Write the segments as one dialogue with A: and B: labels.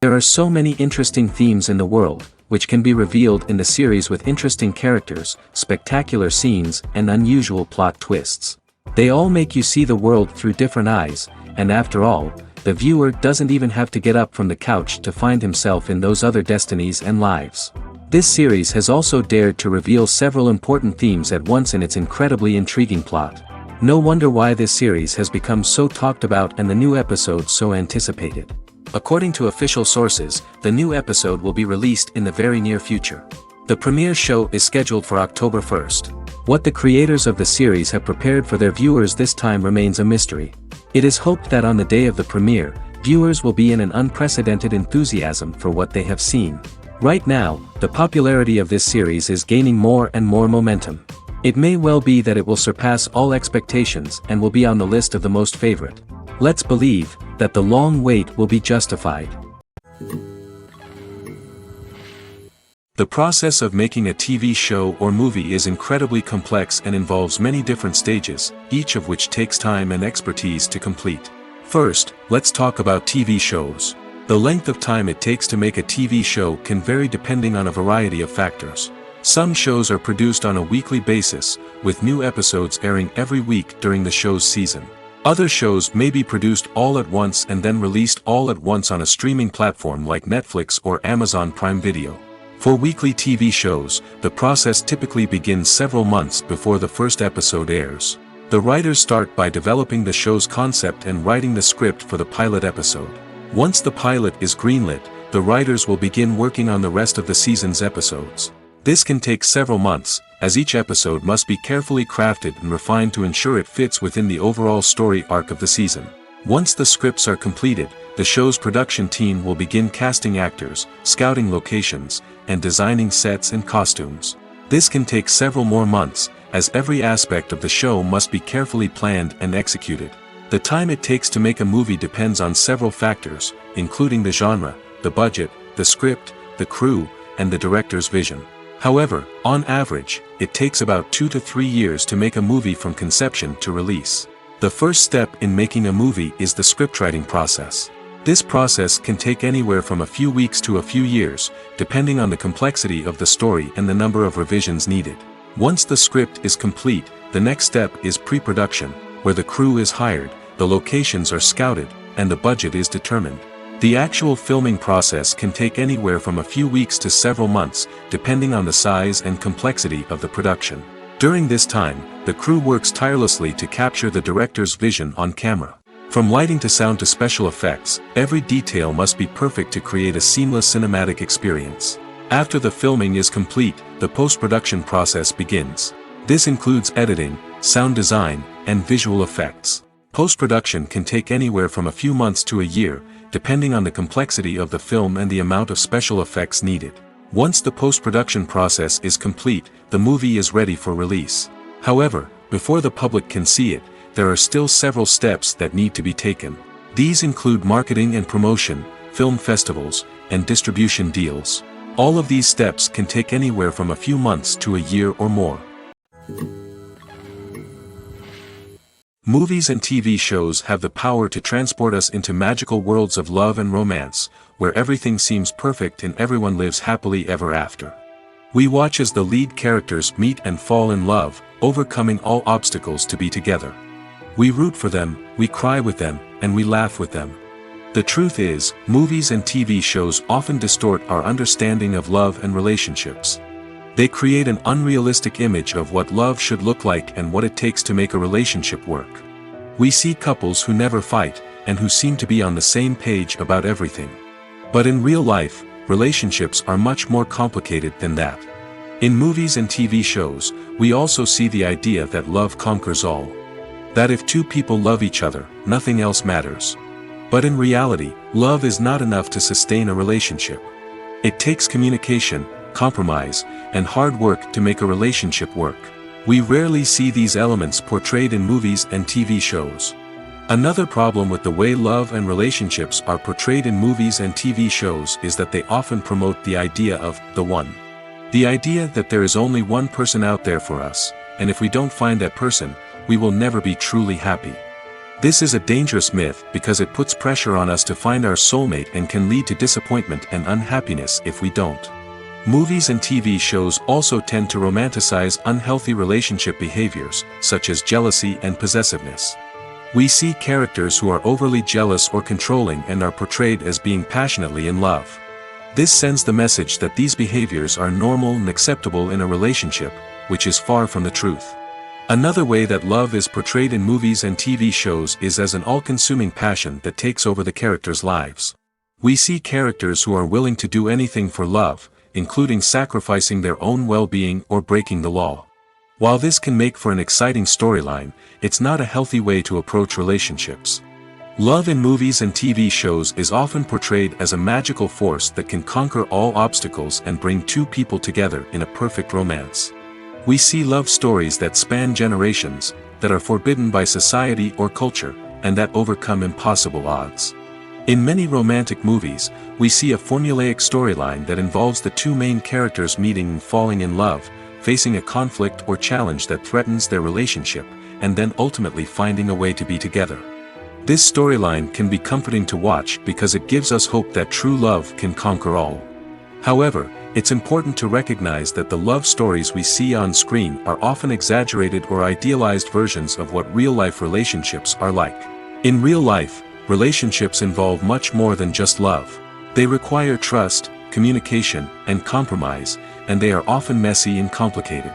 A: There are so many interesting themes in the world, which can be revealed in the series with interesting characters, spectacular scenes, and unusual plot twists. They all make you see the world through different eyes, and after all, the viewer doesn't even have to get up from the couch to find himself in those other destinies and lives. This series has also dared to reveal several important themes at once in its incredibly intriguing plot. No wonder why this series has become so talked about and the new episodes so anticipated. According to official sources, the new episode will be released in the very near future. The premiere show is scheduled for October 1st. What the creators of the series have prepared for their viewers this time remains a mystery. It is hoped that on the day of the premiere, viewers will be in an unprecedented enthusiasm for what they have seen. Right now, the popularity of this series is gaining more and more momentum. It may well be that it will surpass all expectations and will be on the list of the most favorite. Let's believe that the long wait will be justified. The process of making a TV show or movie is incredibly complex and involves many different stages, each of which takes time and expertise to complete. First, let's talk about TV shows. The length of time it takes to make a TV show can vary depending on a variety of factors. Some shows are produced on a weekly basis, with new episodes airing every week during the show's season. Other shows may be produced all at once and then released all at once on a streaming platform like Netflix or Amazon Prime Video. For weekly TV shows, the process typically begins several months before the first episode airs. The writers start by developing the show's concept and writing the script for the pilot episode. Once the pilot is greenlit, the writers will begin working on the rest of the season's episodes. This can take several months, as each episode must be carefully crafted and refined to ensure it fits within the overall story arc of the season. Once the scripts are completed, the show's production team will begin casting actors, scouting locations, and designing sets and costumes. This can take several more months, as every aspect of the show must be carefully planned and executed. The time it takes to make a movie depends on several factors, including the genre, the budget, the script, the crew, and the director's vision. However, on average, it takes about 2 to 3 years to make a movie from conception to release. The first step in making a movie is the scriptwriting process. This process can take anywhere from a few weeks to a few years, depending on the complexity of the story and the number of revisions needed. Once the script is complete, the next step is pre-production, where the crew is hired, the locations are scouted, and the budget is determined. The actual filming process can take anywhere from a few weeks to several months, depending on the size and complexity of the production. During this time, the crew works tirelessly to capture the director's vision on camera. From lighting to sound to special effects, every detail must be perfect to create a seamless cinematic experience. After the filming is complete, the post-production process begins. This includes editing, sound design, and visual effects. Post-production can take anywhere from a few months to a year, depending on the complexity of the film and the amount of special effects needed. Once the post-production process is complete, the movie is ready for release. However, before the public can see it, there are still several steps that need to be taken. These include marketing and promotion, film festivals, and distribution deals. All of these steps can take anywhere from a few months to a year or more. Movies and TV shows have the power to transport us into magical worlds of love and romance, where everything seems perfect and everyone lives happily ever after. We watch as the lead characters meet and fall in love, overcoming all obstacles to be together. We root for them, we cry with them, and we laugh with them. The truth is, movies and TV shows often distort our understanding of love and relationships. They create an unrealistic image of what love should look like and what it takes to make a relationship work. We see couples who never fight, and who seem to be on the same page about everything. But in real life, relationships are much more complicated than that. In movies and TV shows, we also see the idea that love conquers all. That if two people love each other, nothing else matters. But in reality, love is not enough to sustain a relationship. It takes communication, compromise, and hard work to make a relationship work. We rarely see these elements portrayed in movies and TV shows. Another problem with the way love and relationships are portrayed in movies and TV shows is that they often promote the idea of the one. The idea that there is only one person out there for us, and if we don't find that person, we will never be truly happy. This is a dangerous myth because it puts pressure on us to find our soulmate and can lead to disappointment and unhappiness if we don't. Movies and TV shows also tend to romanticize unhealthy relationship behaviors, such as jealousy and possessiveness. We see characters who are overly jealous or controlling and are portrayed as being passionately in love. This sends the message that these behaviors are normal and acceptable in a relationship, which is far from the truth. Another way that love is portrayed in movies and TV shows is as an all-consuming passion that takes over the characters' lives. We see characters who are willing to do anything for love, including sacrificing their own well-being or breaking the law. While this can make for an exciting storyline, it's not a healthy way to approach relationships. Love in movies and TV shows is often portrayed as a magical force that can conquer all obstacles and bring two people together in a perfect romance. We see love stories that span generations, that are forbidden by society or culture, and that overcome impossible odds. In many romantic movies, we see a formulaic storyline that involves the two main characters meeting and falling in love, facing a conflict or challenge that threatens their relationship, and then ultimately finding a way to be together. This storyline can be comforting to watch because it gives us hope that true love can conquer all. However, it's important to recognize that the love stories we see on screen are often exaggerated or idealized versions of what real-life relationships are like. In real life, relationships involve much more than just love. They require trust, communication, and compromise, and they are often messy and complicated.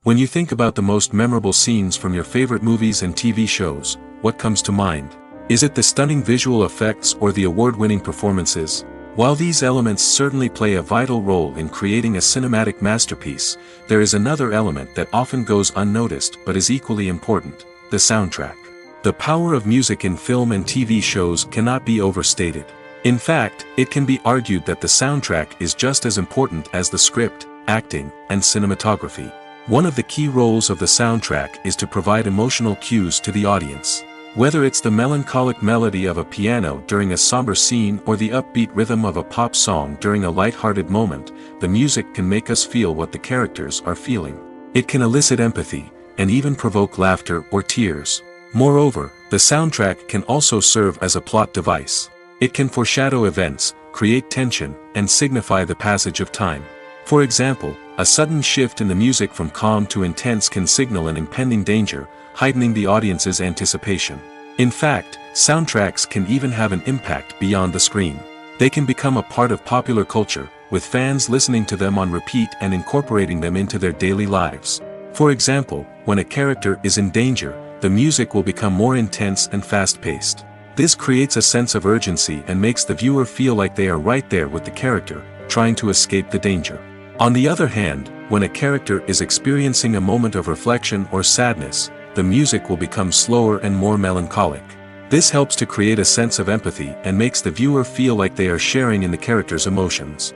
A: When you think about the most memorable scenes from your favorite movies and TV shows, what comes to mind? Is it the stunning visual effects or the award-winning performances? While these elements certainly play a vital role in creating a cinematic masterpiece, there is another element that often goes unnoticed but is equally important: the soundtrack. The power of music in film and TV shows cannot be overstated. In fact, it can be argued that the soundtrack is just as important as the script, acting, and cinematography. One of the key roles of the soundtrack is to provide emotional cues to the audience. Whether it's the melancholic melody of a piano during a somber scene or the upbeat rhythm of a pop song during a light-hearted moment, the music can make us feel what the characters are feeling. It can elicit empathy, and even provoke laughter or tears. Moreover, the soundtrack can also serve as a plot device. It can foreshadow events, create tension, and signify the passage of time. For example, a sudden shift in the music from calm to intense can signal an impending danger, heightening the audience's anticipation. In fact, soundtracks can even have an impact beyond the screen. They can become a part of popular culture, with fans listening to them on repeat and incorporating them into their daily lives. For example, when a character is in danger, the music will become more intense and fast-paced. This creates a sense of urgency and makes the viewer feel like they are right there with the character, trying to escape the danger. On the other hand, when a character is experiencing a moment of reflection or sadness, the music will become slower and more melancholic. This helps to create a sense of empathy and makes the viewer feel like they are sharing in the character's emotions.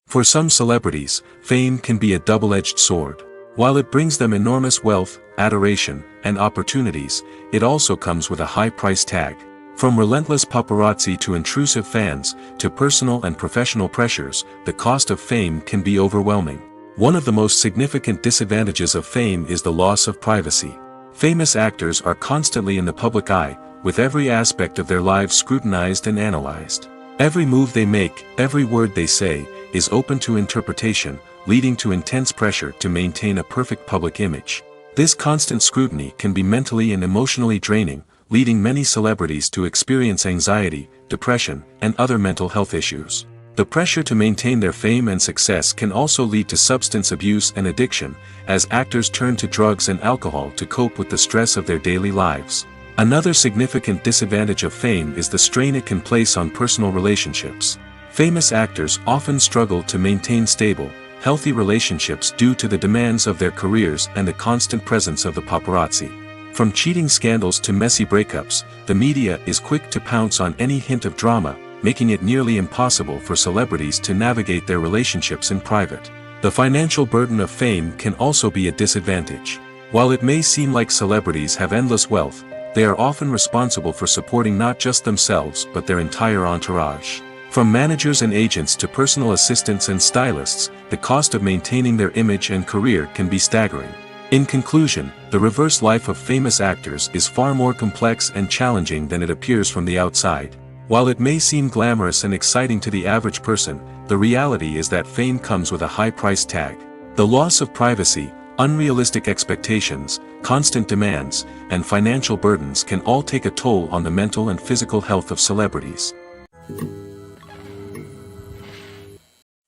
A: For some celebrities, fame can be a double-edged sword. While it brings them enormous wealth, adoration, and opportunities, it also comes with a high price tag. From relentless paparazzi to intrusive fans, to personal and professional pressures, the cost of fame can be overwhelming. One of the most significant disadvantages of fame is the loss of privacy. Famous actors are constantly in the public eye, with every aspect of their lives scrutinized and analyzed. Every move they make, every word they say, is open to interpretation, leading to intense pressure to maintain a perfect public image. This constant scrutiny can be mentally and emotionally draining, leading many celebrities to experience anxiety, depression, and other mental health issues. The pressure to maintain their fame and success can also lead to substance abuse and addiction, as actors turn to drugs and alcohol to cope with the stress of their daily lives. Another significant disadvantage of fame is the strain it can place on personal relationships. Famous actors often struggle to maintain stable, healthy relationships due to the demands of their careers and the constant presence of the paparazzi. From cheating scandals to messy breakups, the media is quick to pounce on any hint of drama, making it nearly impossible for celebrities to navigate their relationships in private. The financial burden of fame can also be a disadvantage. While it may seem like celebrities have endless wealth, they are often responsible for supporting not just themselves but their entire entourage. From managers and agents to personal assistants and stylists, the cost of maintaining their image and career can be staggering. In conclusion, the reverse life of famous actors is far more complex and challenging than it appears from the outside. While it may seem glamorous and exciting to the average person, the reality is that fame comes with a high price tag. The loss of privacy, unrealistic expectations, constant demands, and financial burdens can all take a toll on the mental and physical health of celebrities.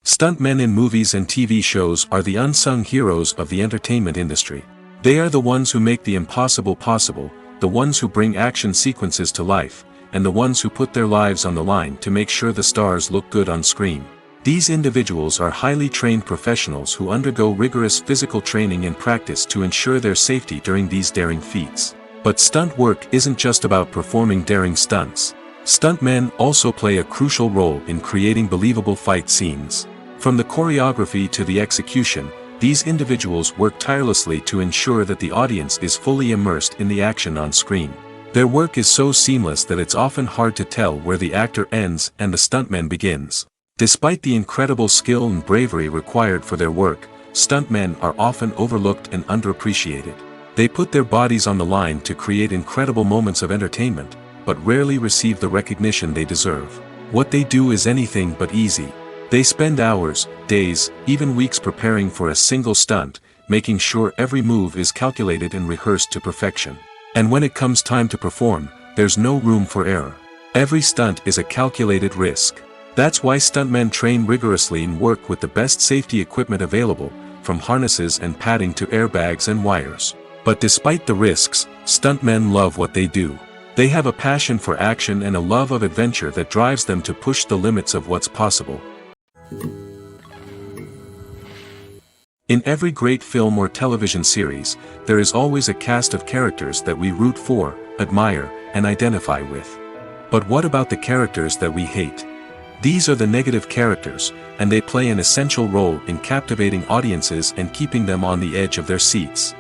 A: Stuntmen in movies and TV shows are the unsung heroes of the entertainment industry. They are the ones who make the impossible possible, the ones who bring action sequences to life, and the ones who put their lives on the line to make sure the stars look good on screen. These individuals are highly trained professionals who undergo rigorous physical training and practice to ensure their safety during these daring feats. But stunt work isn't just about performing daring stunts. Stuntmen also play a crucial role in creating believable fight scenes. From the choreography to the execution, these individuals work tirelessly to ensure that the audience is fully immersed in the action on screen. Their work is so seamless that it's often hard to tell where the actor ends and the stuntman begins. Despite the incredible skill and bravery required for their work, stuntmen are often overlooked and underappreciated. They put their bodies on the line to create incredible moments of entertainment, but rarely receive the recognition they deserve. What they do is anything but easy. They spend hours, days, even weeks preparing for a single stunt, making sure every move is calculated and rehearsed to perfection. And when it comes time to perform, there's no room for error. Every stunt is a calculated risk. That's why stuntmen train rigorously and work with the best safety equipment available, from harnesses and padding to airbags and wires. But despite the risks, stuntmen love what they do. They have a passion for action and a love of adventure that drives them to push the limits of what's possible. In every great film or television series, there is always a cast of characters that we root for, admire, and identify with. But what about the characters that we hate? These are the negative characters, and they play an essential role in captivating audiences and keeping them on the edge of their seats.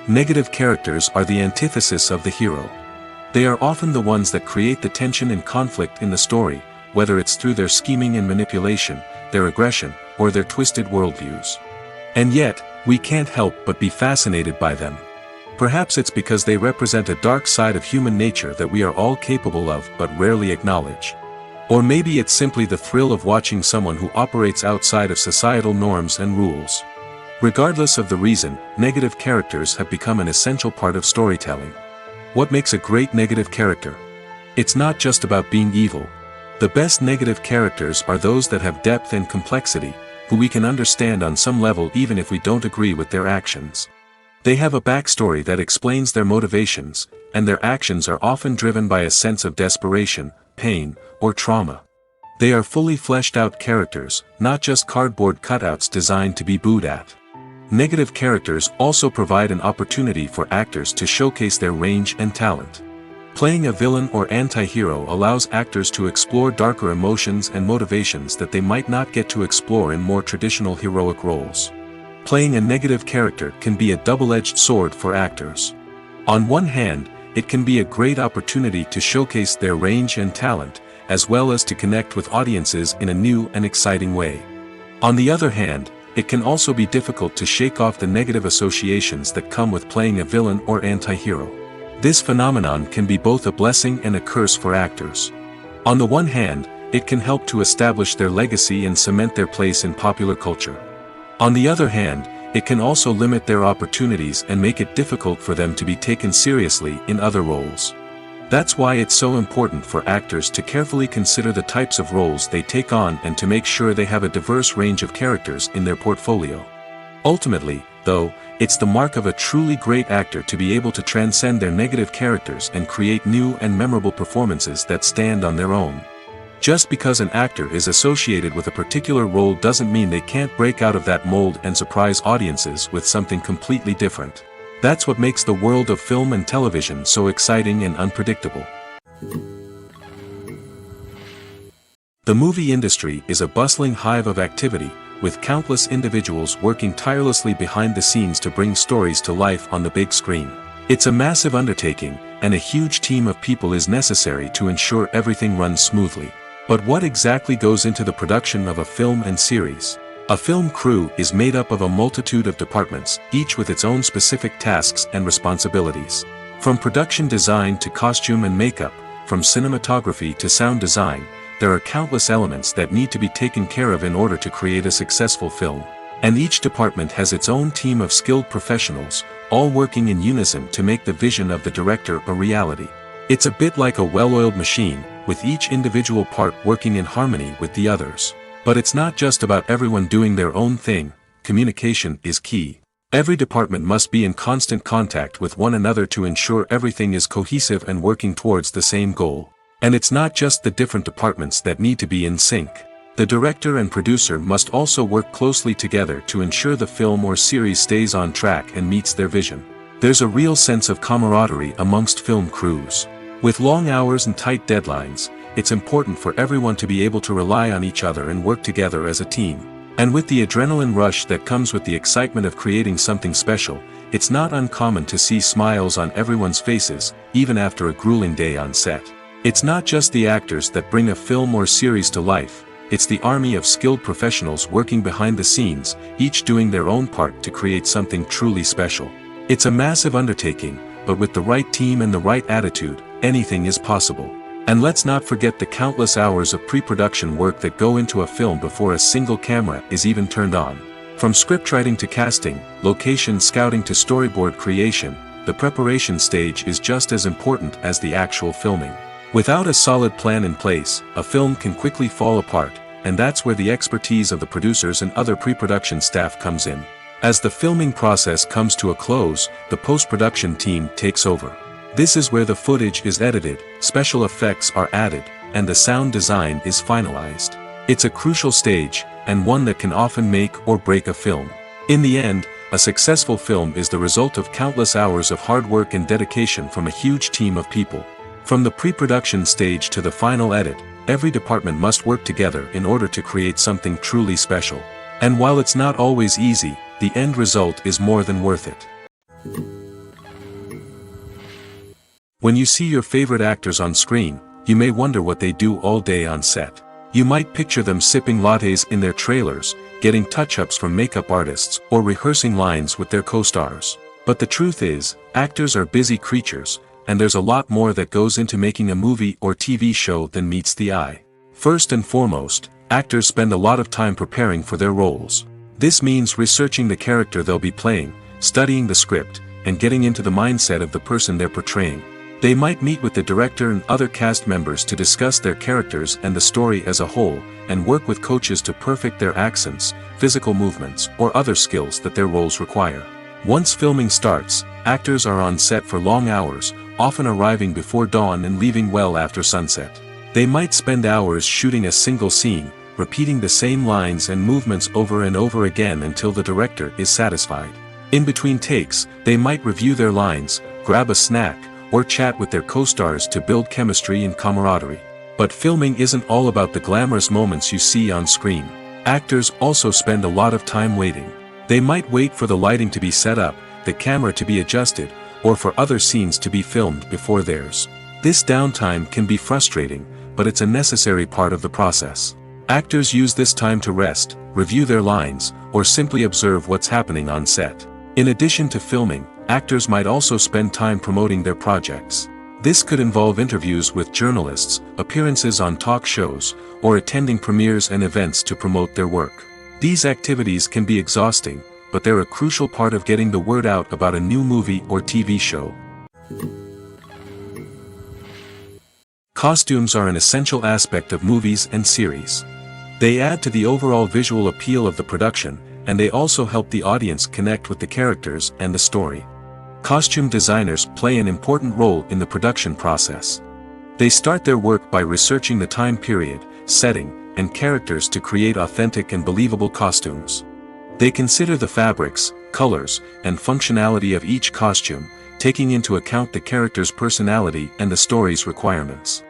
A: Negative characters are the antithesis of the hero. They are often the ones that create the tension and conflict in the story, whether it's through their scheming and manipulation, their aggression, or their twisted worldviews. And yet, we can't help but be fascinated by them. Perhaps it's because they represent a dark side of human nature that we are all capable of but rarely acknowledge. Or maybe it's simply the thrill of watching someone who operates outside of societal norms and rules. Regardless of the reason, negative characters have become an essential part of storytelling. What makes a great negative character? It's not just about being evil. The best negative characters are those that have depth and complexity, who we can understand on some level even if we don't agree with their actions. They have a backstory that explains their motivations, and their actions are often driven by a sense of desperation, pain, or trauma. They are fully fleshed out characters, not just cardboard cutouts designed to be booed at. Negative characters also provide an opportunity for actors to showcase their range and talent. Playing a villain or anti-hero allows actors to explore darker emotions and motivations that they might not get to explore in more traditional heroic roles. Playing a negative character can be a double-edged sword for actors. On one hand, it can be a great opportunity to showcase their range and talent, as well as to connect with audiences in a new and exciting way. On the other hand, it can also be difficult to shake off the negative associations that come with playing a villain or anti-hero. This phenomenon can be both a blessing and a curse for actors. On the one hand, it can help to establish their legacy and cement their place in popular culture. On the other hand, it can also limit their opportunities and make it difficult for them to be taken seriously in other roles. That's why it's so important for actors to carefully consider the types of roles they take on and to make sure they have a diverse range of characters in their portfolio. Ultimately, though, it's the mark of a truly great actor to be able to transcend their negative characters and create new and memorable performances that stand on their own. Just because an actor is associated with a particular role doesn't mean they can't break out of that mold and surprise audiences with something completely different. That's what makes the world of film and television so exciting and unpredictable. The movie industry is a bustling hive of activity, with countless individuals working tirelessly behind the scenes to bring stories to life on the big screen. It's a massive undertaking, and a huge team of people is necessary to ensure everything runs smoothly. But what exactly goes into the production of a film and series? A film crew is made up of a multitude of departments, each with its own specific tasks and responsibilities. From production design to costume and makeup, from cinematography to sound design, there are countless elements that need to be taken care of in order to create a successful film. And each department has its own team of skilled professionals, all working in unison to make the vision of the director a reality. It's a bit like a well-oiled machine, with each individual part working in harmony with the others. But it's not just about everyone doing their own thing. Communication is key. Every department must be in constant contact with one another to ensure everything is cohesive and working towards the same goal. And it's not just the different departments that need to be in sync. The director and producer must also work closely together to ensure the film or series stays on track and meets their vision. There's a real sense of camaraderie amongst film crews. With long hours and tight deadlines, it's important for everyone to be able to rely on each other and work together as a team. And with the adrenaline rush that comes with the excitement of creating something special, it's not uncommon to see smiles on everyone's faces, even after a grueling day on set. It's not just the actors that bring a film or series to life, it's the army of skilled professionals working behind the scenes, each doing their own part to create something truly special. It's a massive undertaking, but with the right team and the right attitude, anything is possible. And let's not forget the countless hours of pre-production work that go into a film before a single camera is even turned on. From scriptwriting to casting, location scouting to storyboard creation, the preparation stage is just as important as the actual filming. Without a solid plan in place, a film can quickly fall apart, and that's where the expertise of the producers and other pre-production staff comes in. As the filming process comes to a close, the post-production team takes over. This is where the footage is edited, special effects are added, and the sound design is finalized. It's a crucial stage, and one that can often make or break a film. In the end, a successful film is the result of countless hours of hard work and dedication from a huge team of people. From the pre-production stage to the final edit, every department must work together in order to create something truly special. And while it's not always easy, the end result is more than worth it. When you see your favorite actors on screen, you may wonder what they do all day on set. You might picture them sipping lattes in their trailers, getting touch-ups from makeup artists, or rehearsing lines with their co-stars. But the truth is, actors are busy creatures, and there's a lot more that goes into making a movie or TV show than meets the eye. First and foremost, actors spend a lot of time preparing for their roles. This means researching the character they'll be playing, studying the script, and getting into the mindset of the person they're portraying. They might meet with the director and other cast members to discuss their characters and the story as a whole, and work with coaches to perfect their accents, physical movements, or other skills that their roles require. Once filming starts, actors are on set for long hours, often arriving before dawn and leaving well after sunset. They might spend hours shooting a single scene, repeating the same lines and movements over and over again until the director is satisfied. In between takes, they might review their lines, grab a snack, or chat with their co-stars to build chemistry and camaraderie. But filming isn't all about the glamorous moments you see on screen. Actors also spend a lot of time waiting. They might wait for the lighting to be set up, the camera to be adjusted, or for other scenes to be filmed before theirs. This downtime can be frustrating, but it's a necessary part of the process. Actors use this time to rest, review their lines, or simply observe what's happening on set. In addition to filming, actors might also spend time promoting their projects. This could involve interviews with journalists, appearances on talk shows, or attending premieres and events to promote their work. These activities can be exhausting, but they're a crucial part of getting the word out about a new movie or TV show. Costumes are an essential aspect of movies and series. They add to the overall visual appeal of the production, and they also help the audience connect with the characters and the story. Costume designers play an important role in the production process. They start their work by researching the time period, setting, and characters to create authentic and believable costumes. They consider the fabrics, colors, and functionality of each costume, taking into account the character's personality and the story's requirements.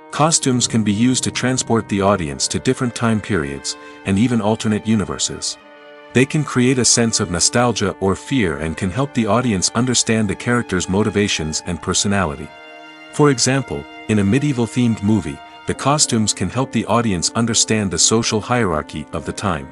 A: Costumes can be used to transport the audience to different time periods, and even alternate universes. They can create a sense of nostalgia or fear and can help the audience understand the character's motivations and personality. For example, in a medieval-themed movie, the costumes can help the audience understand the social hierarchy of the time.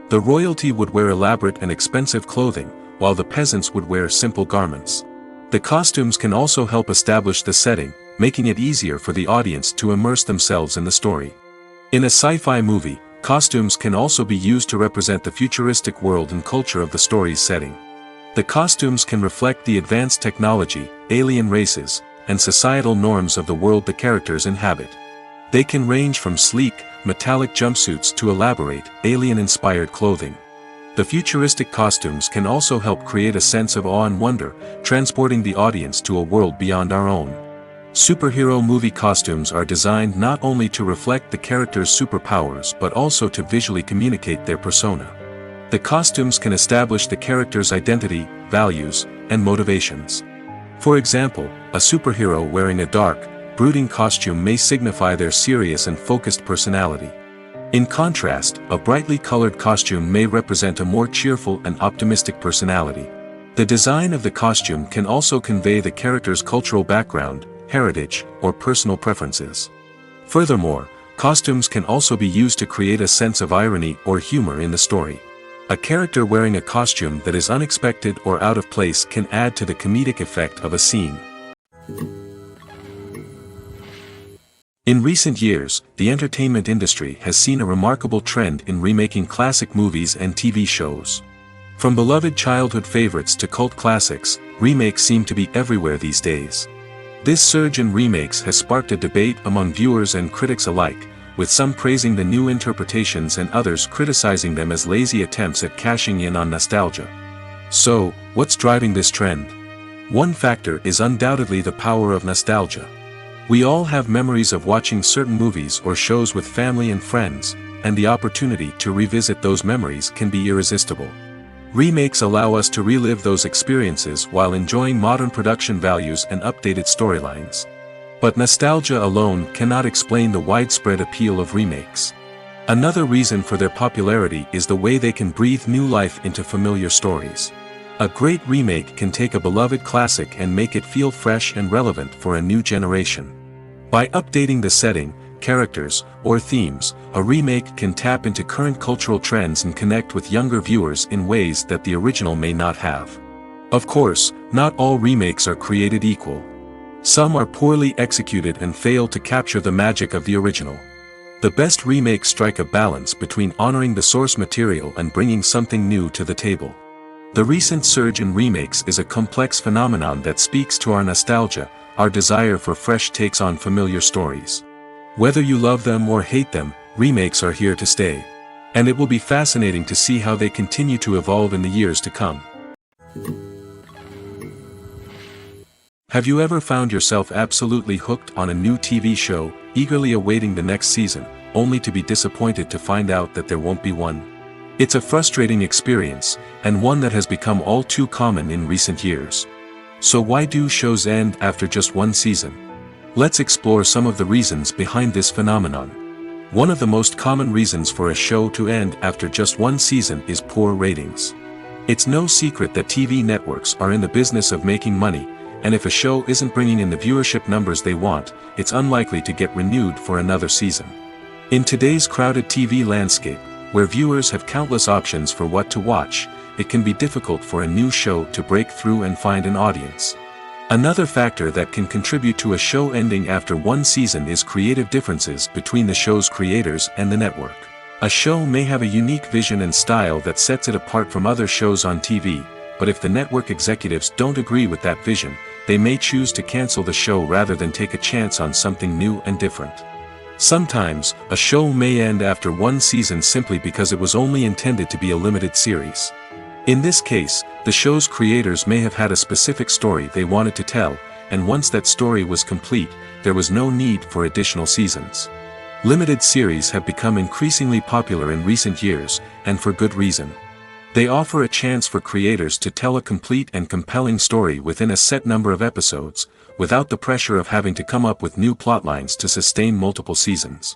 A: The royalty would wear elaborate and expensive clothing, while the peasants would wear simple garments. The costumes can also help establish the setting, making it easier for the audience to immerse themselves in the story. In a sci-fi movie, costumes can also be used to represent the futuristic world and culture of the story's setting. The costumes can reflect the advanced technology, alien races, and societal norms of the world the characters inhabit. They can range from sleek, metallic jumpsuits to elaborate, alien-inspired clothing. The futuristic costumes can also help create a sense of awe and wonder, transporting the audience to a world beyond our own. Superhero movie costumes are designed not only to reflect the character's superpowers but also to visually communicate their persona. The costumes can establish the character's identity, values, and motivations. For example, a superhero wearing a dark, brooding costume may signify their serious and focused personality. In contrast, a brightly colored costume may represent a more cheerful and optimistic personality. The design of the costume can also convey the character's cultural background, heritage, or personal preferences. Furthermore, costumes can also be used to create a sense of irony or humor in the story. A character wearing a costume that is unexpected or out of place can add to the comedic effect of a scene. In recent years, the entertainment industry has seen a remarkable trend in remaking classic movies and TV shows. From beloved childhood favorites to cult classics, remakes seem to be everywhere these days. This surge in remakes has sparked a debate among viewers and critics alike, with some praising the new interpretations and others criticizing them as lazy attempts at cashing in on nostalgia. So, what's driving this trend? One factor is undoubtedly the power of nostalgia. We all have memories of watching certain movies or shows with family and friends, and the opportunity to revisit those memories can be irresistible. Remakes allow us to relive those experiences while enjoying modern production values and updated storylines. But nostalgia alone cannot explain the widespread appeal of remakes. Another reason for their popularity is the way they can breathe new life into familiar stories. A great remake can take a beloved classic and make it feel fresh and relevant for a new generation. By updating the setting, characters, or themes, a remake can tap into current cultural trends and connect with younger viewers in ways that the original may not have. Of course, not all remakes are created equal. Some are poorly executed and fail to capture the magic of the original. The best remakes strike a balance between honoring the source material and bringing something new to the table. The recent surge in remakes is a complex phenomenon that speaks to our nostalgia, our desire for fresh takes on familiar stories. Whether you love them or hate them, remakes are here to stay. And it will be fascinating to see how they continue to evolve in the years to come. Have you ever found yourself absolutely hooked on a new TV show, eagerly awaiting the next season, only to be disappointed to find out that there won't be one? It's a frustrating experience, and one that has become all too common in recent years. So why do shows end after just one season? Let's explore some of the reasons behind this phenomenon. One of the most common reasons for a show to end after just one season is poor ratings. It's no secret that TV networks are in the business of making money, and if a show isn't bringing in the viewership numbers they want, it's unlikely to get renewed for another season. In today's crowded TV landscape, where viewers have countless options for what to watch, it can be difficult for a new show to break through and find an audience. Another factor that can contribute to a show ending after one season is creative differences between the show's creators and the network. A show may have a unique vision and style that sets it apart from other shows on TV, but if the network executives don't agree with that vision, they may choose to cancel the show rather than take a chance on something new and different. Sometimes, a show may end after one season simply because it was only intended to be a limited series. In this case, the show's creators may have had a specific story they wanted to tell, and once that story was complete, there was no need for additional seasons. Limited series have become increasingly popular in recent years, and for good reason. They offer a chance for creators to tell a complete and compelling story within a set number of episodes, without the pressure of having to come up with new plotlines to sustain multiple seasons.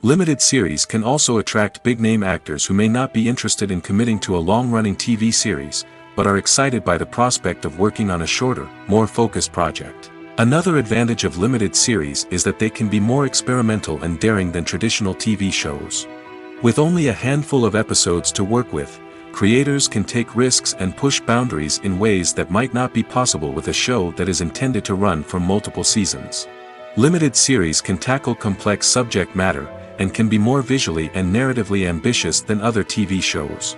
A: Limited series can also attract big-name actors who may not be interested in committing to a long-running TV series, but are excited by the prospect of working on a shorter, more focused project. Another advantage of limited series is that they can be more experimental and daring than traditional TV shows. With only a handful of episodes to work with, creators can take risks and push boundaries in ways that might not be possible with a show that is intended to run for multiple seasons. Limited series can tackle complex subject matter, and can be more visually and narratively ambitious than other TV shows.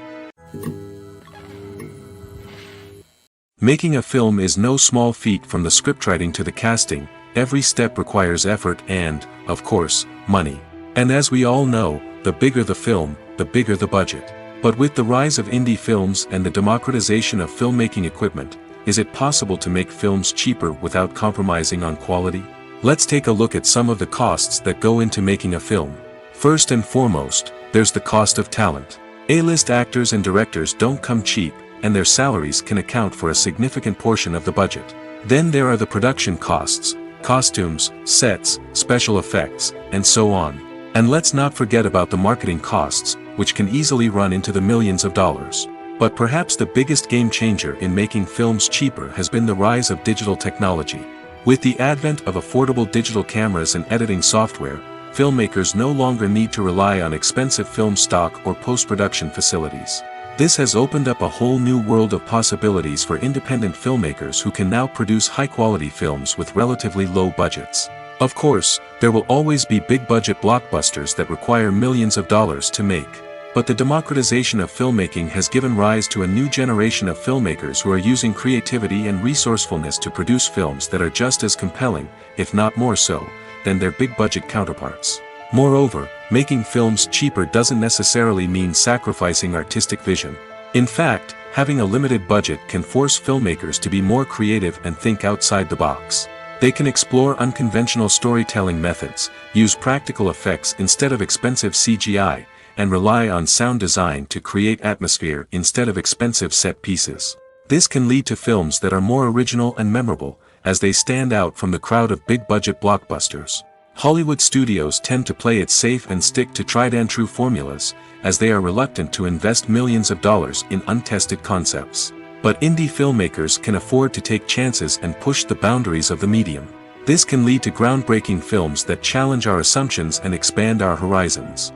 A: Making a film is no small feat. From the scriptwriting to the casting, every step requires effort and, of course, money. And as we all know, the bigger the film, the bigger the budget. But with the rise of indie films and the democratization of filmmaking equipment, is it possible to make films cheaper without compromising on quality? Let's take a look at some of the costs that go into making a film. First and foremost, there's the cost of talent. A-list actors and directors don't come cheap, and their salaries can account for a significant portion of the budget. Then there are the production costs, costumes, sets, special effects, and so on. And let's not forget about the marketing costs, which can easily run into the millions of dollars. But perhaps the biggest game changer in making films cheaper has been the rise of digital technology. With the advent of affordable digital cameras and editing software, filmmakers no longer need to rely on expensive film stock or post-production facilities. This has opened up a whole new world of possibilities for independent filmmakers who can now produce high-quality films with relatively low budgets. Of course, there will always be big-budget blockbusters that require millions of dollars to make. But the democratization of filmmaking has given rise to a new generation of filmmakers who are using creativity and resourcefulness to produce films that are just as compelling, if not more so, than their big-budget counterparts. Moreover, making films cheaper doesn't necessarily mean sacrificing artistic vision. In fact, having a limited budget can force filmmakers to be more creative and think outside the box. They can explore unconventional storytelling methods, use practical effects instead of expensive CGI, and rely on sound design to create atmosphere instead of expensive set pieces. This can lead to films that are more original and memorable, as they stand out from the crowd of big-budget blockbusters. Hollywood studios tend to play it safe and stick to tried-and-true formulas, as they are reluctant to invest millions of dollars in untested concepts. But indie filmmakers can afford to take chances and push the boundaries of the medium. This can lead to groundbreaking films that challenge our assumptions and expand our horizons.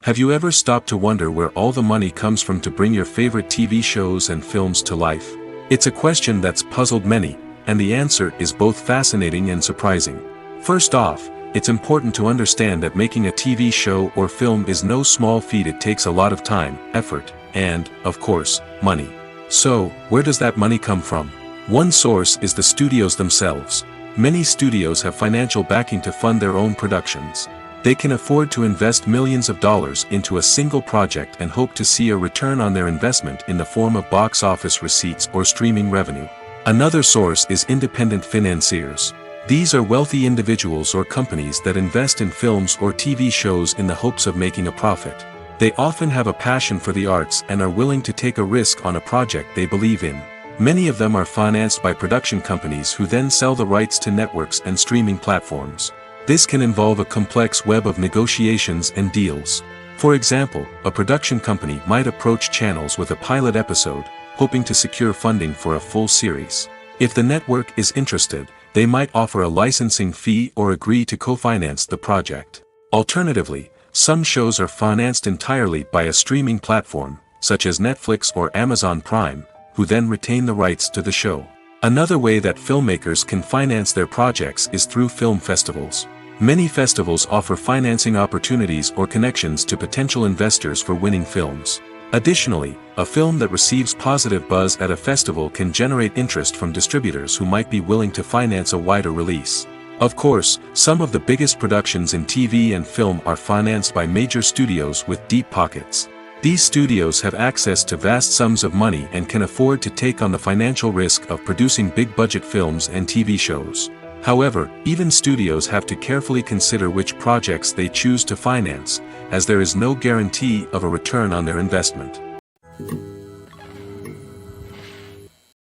A: Have you ever stopped to wonder where all the money comes from to bring your favorite TV shows and films to life? It's a question that's puzzled many, and the answer is both fascinating and surprising. First off, it's important to understand that making a TV show or film is no small feat. It takes a lot of time, effort, and, of course, money. So, where does that money come from? One source is the studios themselves. Many studios have financial backing to fund their own productions. They can afford to invest millions of dollars into a single project and hope to see a return on their investment in the form of box office receipts or streaming revenue. Another source is independent financiers. These are wealthy individuals or companies that invest in films or TV shows in the hopes of making a profit. They often have a passion for the arts and are willing to take a risk on a project they believe in. Many of them are financed by production companies who then sell the rights to networks and streaming platforms. This can involve a complex web of negotiations and deals. For example, a production company might approach channels with a pilot episode, hoping to secure funding for a full series. If the network is interested, they might offer a licensing fee or agree to co-finance the project. Alternatively, some shows are financed entirely by a streaming platform, such as Netflix or Amazon Prime, who then retain the rights to the show. Another way that filmmakers can finance their projects is through film festivals. Many festivals offer financing opportunities or connections to potential investors for winning films. Additionally, a film that receives positive buzz at a festival can generate interest from distributors who might be willing to finance a wider release. Of course, some of the biggest productions in TV and film are financed by major studios with deep pockets. These studios have access to vast sums of money and can afford to take on the financial risk of producing big-budget films and TV shows. However, even studios have to carefully consider which projects they choose to finance, as there is no guarantee of a return on their investment.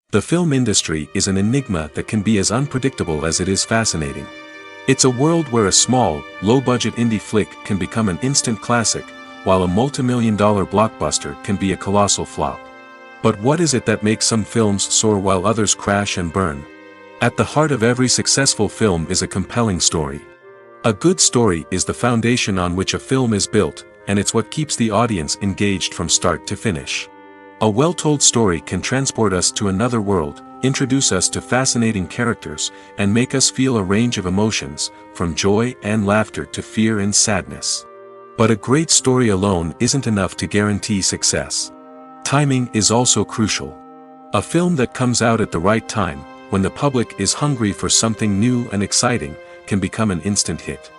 A: The film industry is an enigma that can be as unpredictable as it is fascinating. It's a world where a small, low-budget indie flick can become an instant classic, while a multi-million-dollar blockbuster can be a colossal flop. But what is it that makes some films soar while others crash and burn? At the heart of every successful film is a compelling story. A good story is the foundation on which a film is built, and it's what keeps the audience engaged from start to finish. A well-told story can transport us to another world, introduce us to fascinating characters, and make us feel a range of emotions, from joy and laughter to fear and sadness. But a great story alone isn't enough to guarantee success. Timing is also crucial. A film that comes out at the right time, when the public is hungry for something new and exciting, can become an instant hit.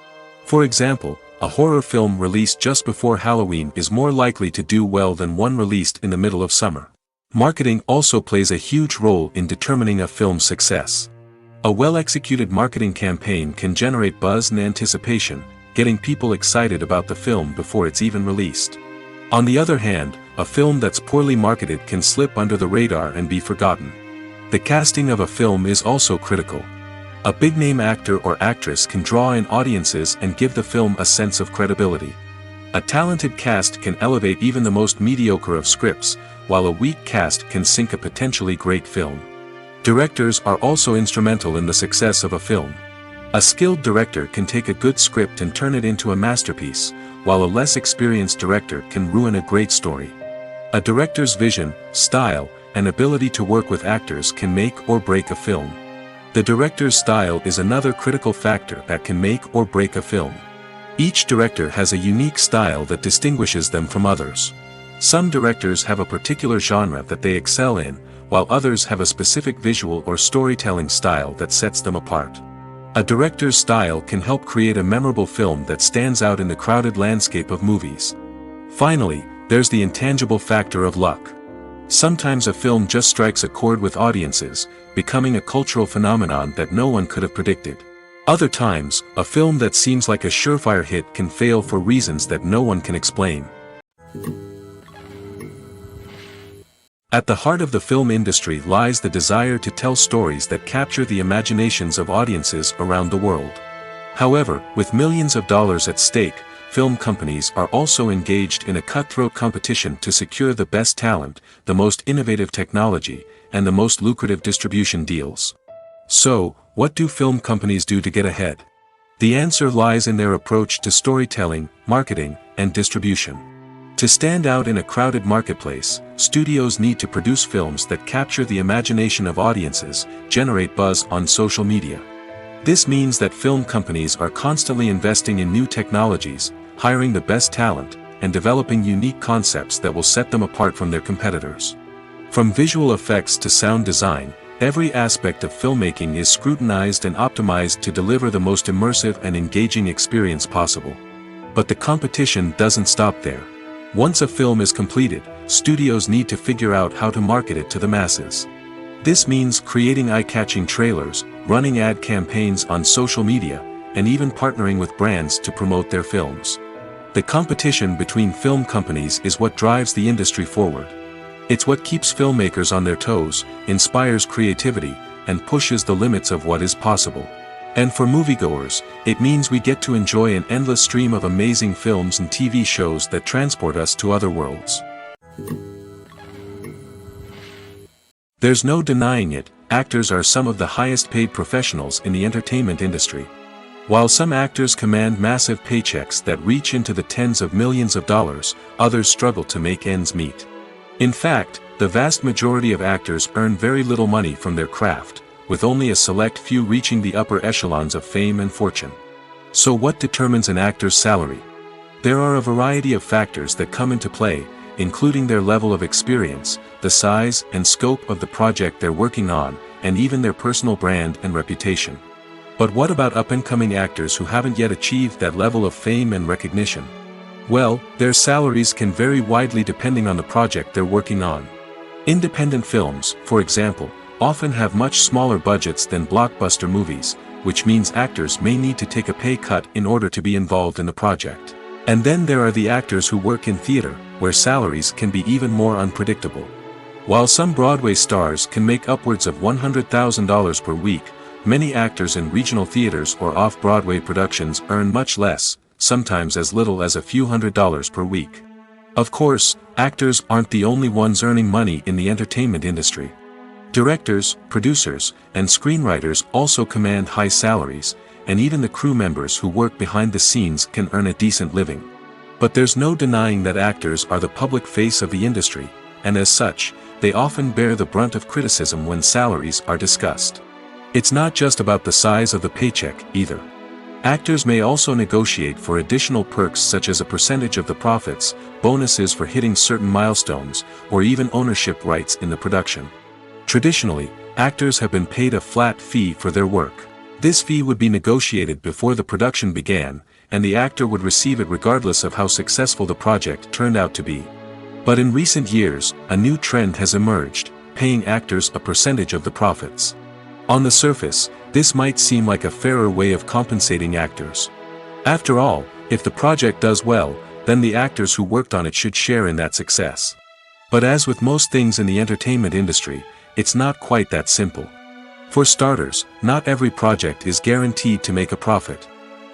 A: For example, a horror film released just before Halloween is more likely to do well than one released in the middle of summer. Marketing also plays a huge role in determining a film's success. A well-executed marketing campaign can generate buzz and anticipation, getting people excited about the film before it's even released. On the other hand, a film that's poorly marketed can slip under the radar and be forgotten. The casting of a film is also critical. A big-name actor or actress can draw in audiences and give the film a sense of credibility. A talented cast can elevate even the most mediocre of scripts, while a weak cast can sink a potentially great film. Directors are also instrumental in the success of a film. A skilled director can take a good script and turn it into a masterpiece, while a less experienced director can ruin a great story. A director's vision, style, and ability to work with actors can make or break a film. The director's style is another critical factor that can make or break a film. Each director has a unique style that distinguishes them from others. Some directors have a particular genre that they excel in, while others have a specific visual or storytelling style that sets them apart. A director's style can help create a memorable film that stands out in the crowded landscape of movies. Finally, there's the intangible factor of luck. Sometimes a film just strikes a chord with audiences, becoming a cultural phenomenon that no one could have predicted. Other times, a film that seems like a surefire hit can fail for reasons that no one can explain. At the heart of the film industry lies the desire to tell stories that capture the imaginations of audiences around the world. However, with millions of dollars at stake, film companies are also engaged in a cutthroat competition to secure the best talent, the most innovative technology, and the most lucrative distribution deals. So, what do film companies do to get ahead? The answer lies in their approach to storytelling, marketing, and distribution. To stand out in a crowded marketplace, studios need to produce films that capture the imagination of audiences, generate buzz on social media. This means that film companies are constantly investing in new technologies, hiring the best talent, and developing unique concepts that will set them apart from their competitors. From visual effects to sound design, every aspect of filmmaking is scrutinized and optimized to deliver the most immersive and engaging experience possible. But the competition doesn't stop there. Once a film is completed, studios need to figure out how to market it to the masses. This means creating eye-catching trailers, running ad campaigns on social media, and even partnering with brands to promote their films. The competition between film companies is what drives the industry forward. It's what keeps filmmakers on their toes, inspires creativity, and pushes the limits of what is possible. And for moviegoers, it means we get to enjoy an endless stream of amazing films and TV shows that transport us to other worlds. There's no denying it, actors are some of the highest paid professionals in the entertainment industry. While some actors command massive paychecks that reach into the tens of millions of dollars, others struggle to make ends meet. In fact, the vast majority of actors earn very little money from their craft, with only a select few reaching the upper echelons of fame and fortune. So what determines an actor's salary? There are a variety of factors that come into play, including their level of experience, the size and scope of the project they're working on, and even their personal brand and reputation. But what about up-and-coming actors who haven't yet achieved that level of fame and recognition? Well, their salaries can vary widely depending on the project they're working on. Independent films, for example, often have much smaller budgets than blockbuster movies, which means actors may need to take a pay cut in order to be involved in the project. And then there are the actors who work in theater, where salaries can be even more unpredictable. While some Broadway stars can make upwards of $100,000 per week, many actors in regional theaters or off-Broadway productions earn much less, sometimes as little as a few $100s per week. Of course, actors aren't the only ones earning money in the entertainment industry. Directors, producers, and screenwriters also command high salaries, and even the crew members who work behind the scenes can earn a decent living. But there's no denying that actors are the public face of the industry, and as such, they often bear the brunt of criticism when salaries are discussed. It's not just about the size of the paycheck, either. Actors may also negotiate for additional perks such as a percentage of the profits, bonuses for hitting certain milestones, or even ownership rights in the production. Traditionally, actors have been paid a flat fee for their work. This fee would be negotiated before the production began, and the actor would receive it regardless of how successful the project turned out to be. But in recent years, a new trend has emerged, paying actors a percentage of the profits. On the surface, this might seem like a fairer way of compensating actors. After all, if the project does well, then the actors who worked on it should share in that success. But as with most things in the entertainment industry, it's not quite that simple. For starters, not every project is guaranteed to make a profit.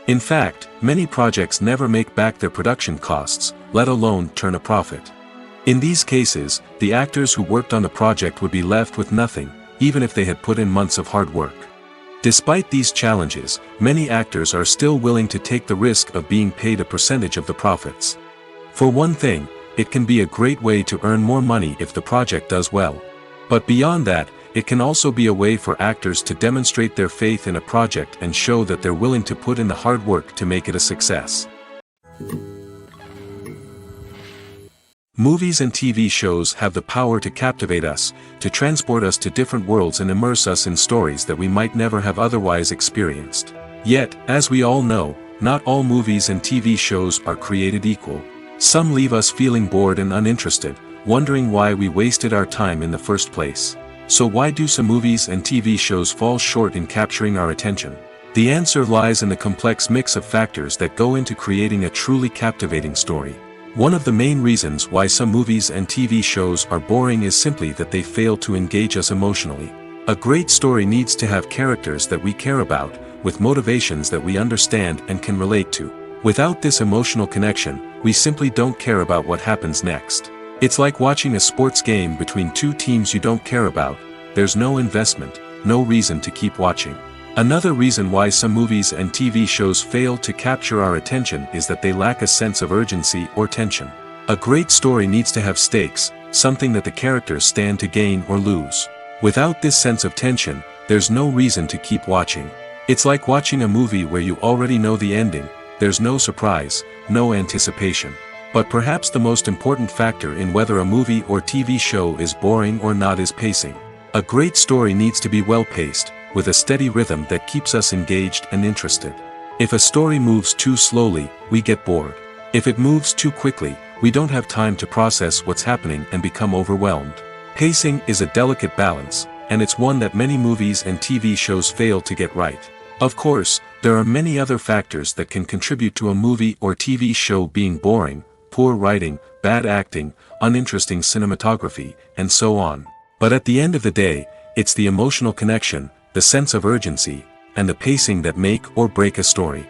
A: In fact, many projects never make back their production costs, let alone turn a profit. In these cases, the actors who worked on the project would be left with nothing, even if they had put in months of hard work. Despite these challenges, many actors are still willing to take the risk of being paid a percentage of the profits. For one thing, it can be a great way to earn more money if the project does well. But beyond that, it can also be a way for actors to demonstrate their faith in a project and show that they're willing to put in the hard work to make it a success. Movies and TV shows have the power to captivate us, to transport us to different worlds and immerse us in stories that we might never have otherwise experienced. Yet, as we all know, not all movies and TV shows are created equal. Some leave us feeling bored and uninterested, wondering why we wasted our time in the first place. So why do some movies and TV shows fall short in capturing our attention? The answer lies in the complex mix of factors that go into creating a truly captivating story. One of the main reasons why some movies and TV shows are boring is simply that they fail to engage us emotionally. A great story needs to have characters that we care about, with motivations that we understand and can relate to. Without this emotional connection, we simply don't care about what happens next. It's like watching a sports game between two teams you don't care about. There's no investment, no reason to keep watching. Another reason why some movies and TV shows fail to capture our attention is that they lack a sense of urgency or tension. A great story needs to have stakes, something that the characters stand to gain or lose. Without this sense of tension, there's no reason to keep watching. It's like watching a movie where you already know the ending. There's no surprise, no anticipation. But perhaps the most important factor in whether a movie or TV show is boring or not is pacing. A great story needs to be well-paced, with a steady rhythm that keeps us engaged and interested. If a story moves too slowly, we get bored. If it moves too quickly, we don't have time to process what's happening and become overwhelmed. Pacing is a delicate balance, and it's one that many movies and TV shows fail to get right. Of course, there are many other factors that can contribute to a movie or TV show being boring: poor writing, bad acting, uninteresting cinematography, and so on. But at the end of the day, it's the emotional connection, the sense of urgency, and the pacing that make or break a story.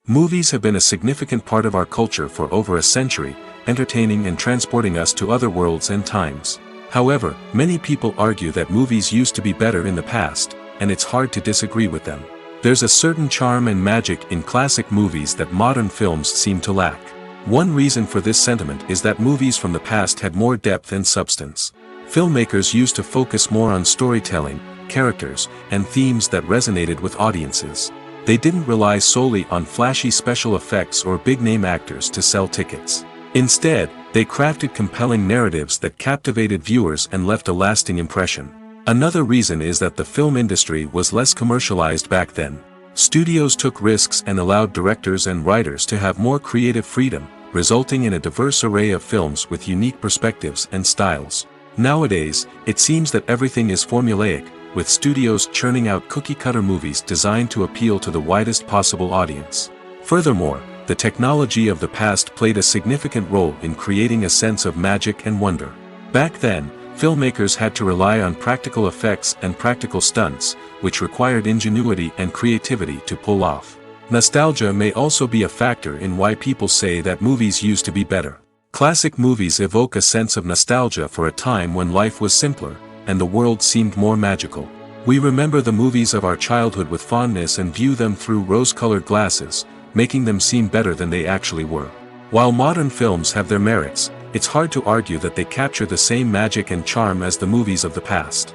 A: Movies have been a significant part of our culture for over a century, entertaining and transporting us to other worlds and times. However, many people argue that movies used to be better in the past, and it's hard to disagree with them. There's a certain charm and magic in classic movies that modern films seem to lack. One reason for this sentiment is that movies from the past had more depth and substance. Filmmakers used to focus more on storytelling, characters, and themes that resonated with audiences. They didn't rely solely on flashy special effects or big-name actors to sell tickets. Instead, they crafted compelling narratives that captivated viewers and left a lasting impression. Another reason is that the film industry was less commercialized back then. Studios took risks and allowed directors and writers to have more creative freedom, resulting in a diverse array of films with unique perspectives and styles. Nowadays, it seems that everything is formulaic, with studios churning out cookie-cutter movies designed to appeal to the widest possible audience. Furthermore, the technology of the past played a significant role in creating a sense of magic and wonder. Back then, filmmakers had to rely on practical effects and practical stunts, which required ingenuity and creativity to pull off. Nostalgia may also be a factor in why people say that movies used to be better. Classic movies evoke a sense of nostalgia for a time when life was simpler, and the world seemed more magical. We remember the movies of our childhood with fondness and view them through rose-colored glasses, making them seem better than they actually were. While modern films have their merits, it's hard to argue that they capture the same magic and charm as the movies of the past.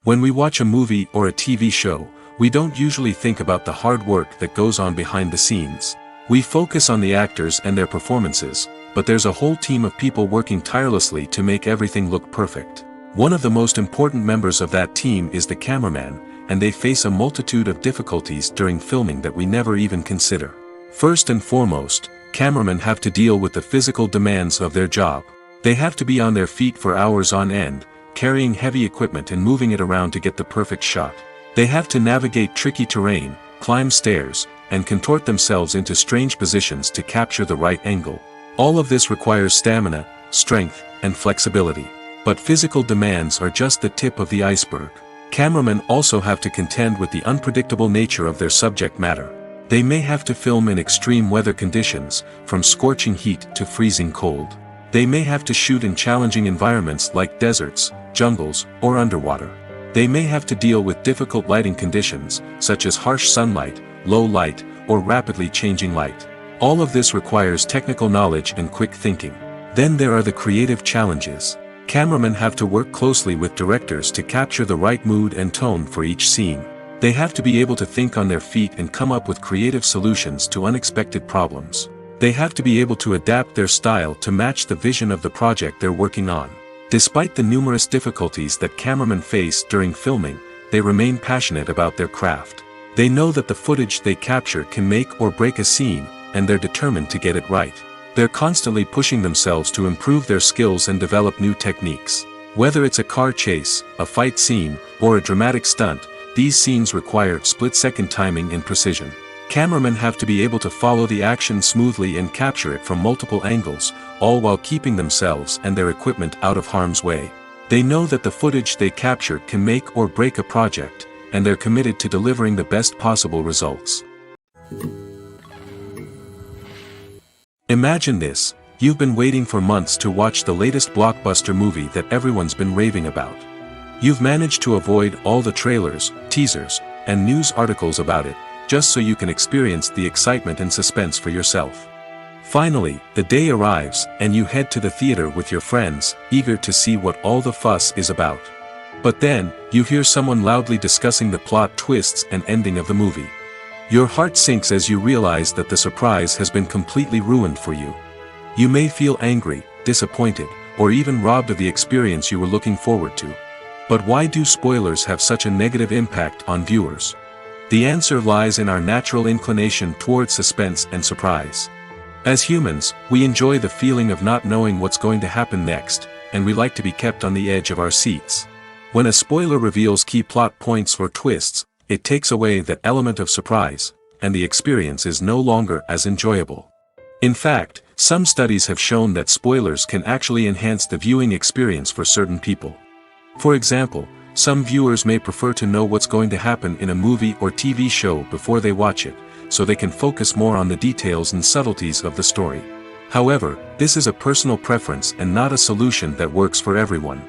A: When we watch a movie or a TV show, we don't usually think about the hard work that goes on behind the scenes. We focus on the actors and their performances, but there's a whole team of people working tirelessly to make everything look perfect. One of the most important members of that team is the cameraman, and they face a multitude of difficulties during filming that we never even consider. First and foremost, cameramen have to deal with the physical demands of their job. They have to be on their feet for hours on end, carrying heavy equipment and moving it around to get the perfect shot. They have to navigate tricky terrain, climb stairs, and contort themselves into strange positions to capture the right angle. All of this requires stamina, strength, and flexibility. But physical demands are just the tip of the iceberg. Cameramen also have to contend with the unpredictable nature of their subject matter. They may have to film in extreme weather conditions, from scorching heat to freezing cold. They may have to shoot in challenging environments like deserts, jungles, or underwater. They may have to deal with difficult lighting conditions, such as harsh sunlight, low light, or rapidly changing light. All of this requires technical knowledge and quick thinking. Then there are the creative challenges. Cameramen have to work closely with directors to capture the right mood and tone for each scene. They have to be able to think on their feet and come up with creative solutions to unexpected problems. They have to be able to adapt their style to match the vision of the project they're working on. Despite the numerous difficulties that cameramen face during filming, they remain passionate about their craft. They know that the footage they capture can make or break a scene, and they're determined to get it right. They're constantly pushing themselves to improve their skills and develop new techniques. Whether it's a car chase, a fight scene, or a dramatic stunt, these scenes require split-second timing and precision. Cameramen have to be able to follow the action smoothly and capture it from multiple angles, all while keeping themselves and their equipment out of harm's way. They know that the footage they capture can make or break a project, and they're committed to delivering the best possible results. Imagine this: you've been waiting for months to watch the latest blockbuster movie that everyone's been raving about. You've managed to avoid all the trailers, teasers, and news articles about it, just so you can experience the excitement and suspense for yourself. Finally, the day arrives, and you head to the theater with your friends, eager to see what all the fuss is about. But then, you hear someone loudly discussing the plot twists and ending of the movie. Your heart sinks as you realize that the surprise has been completely ruined for you. You may feel angry, disappointed, or even robbed of the experience you were looking forward to. But why do spoilers have such a negative impact on viewers? The answer lies in our natural inclination toward suspense and surprise. As humans, we enjoy the feeling of not knowing what's going to happen next, and we like to be kept on the edge of our seats. When a spoiler reveals key plot points or twists, it takes away that element of surprise, and the experience is no longer as enjoyable. In fact, some studies have shown that spoilers can actually enhance the viewing experience for certain people. For example, some viewers may prefer to know what's going to happen in a movie or TV show before they watch it, so they can focus more on the details and subtleties of the story. However, this is a personal preference and not a solution that works for everyone.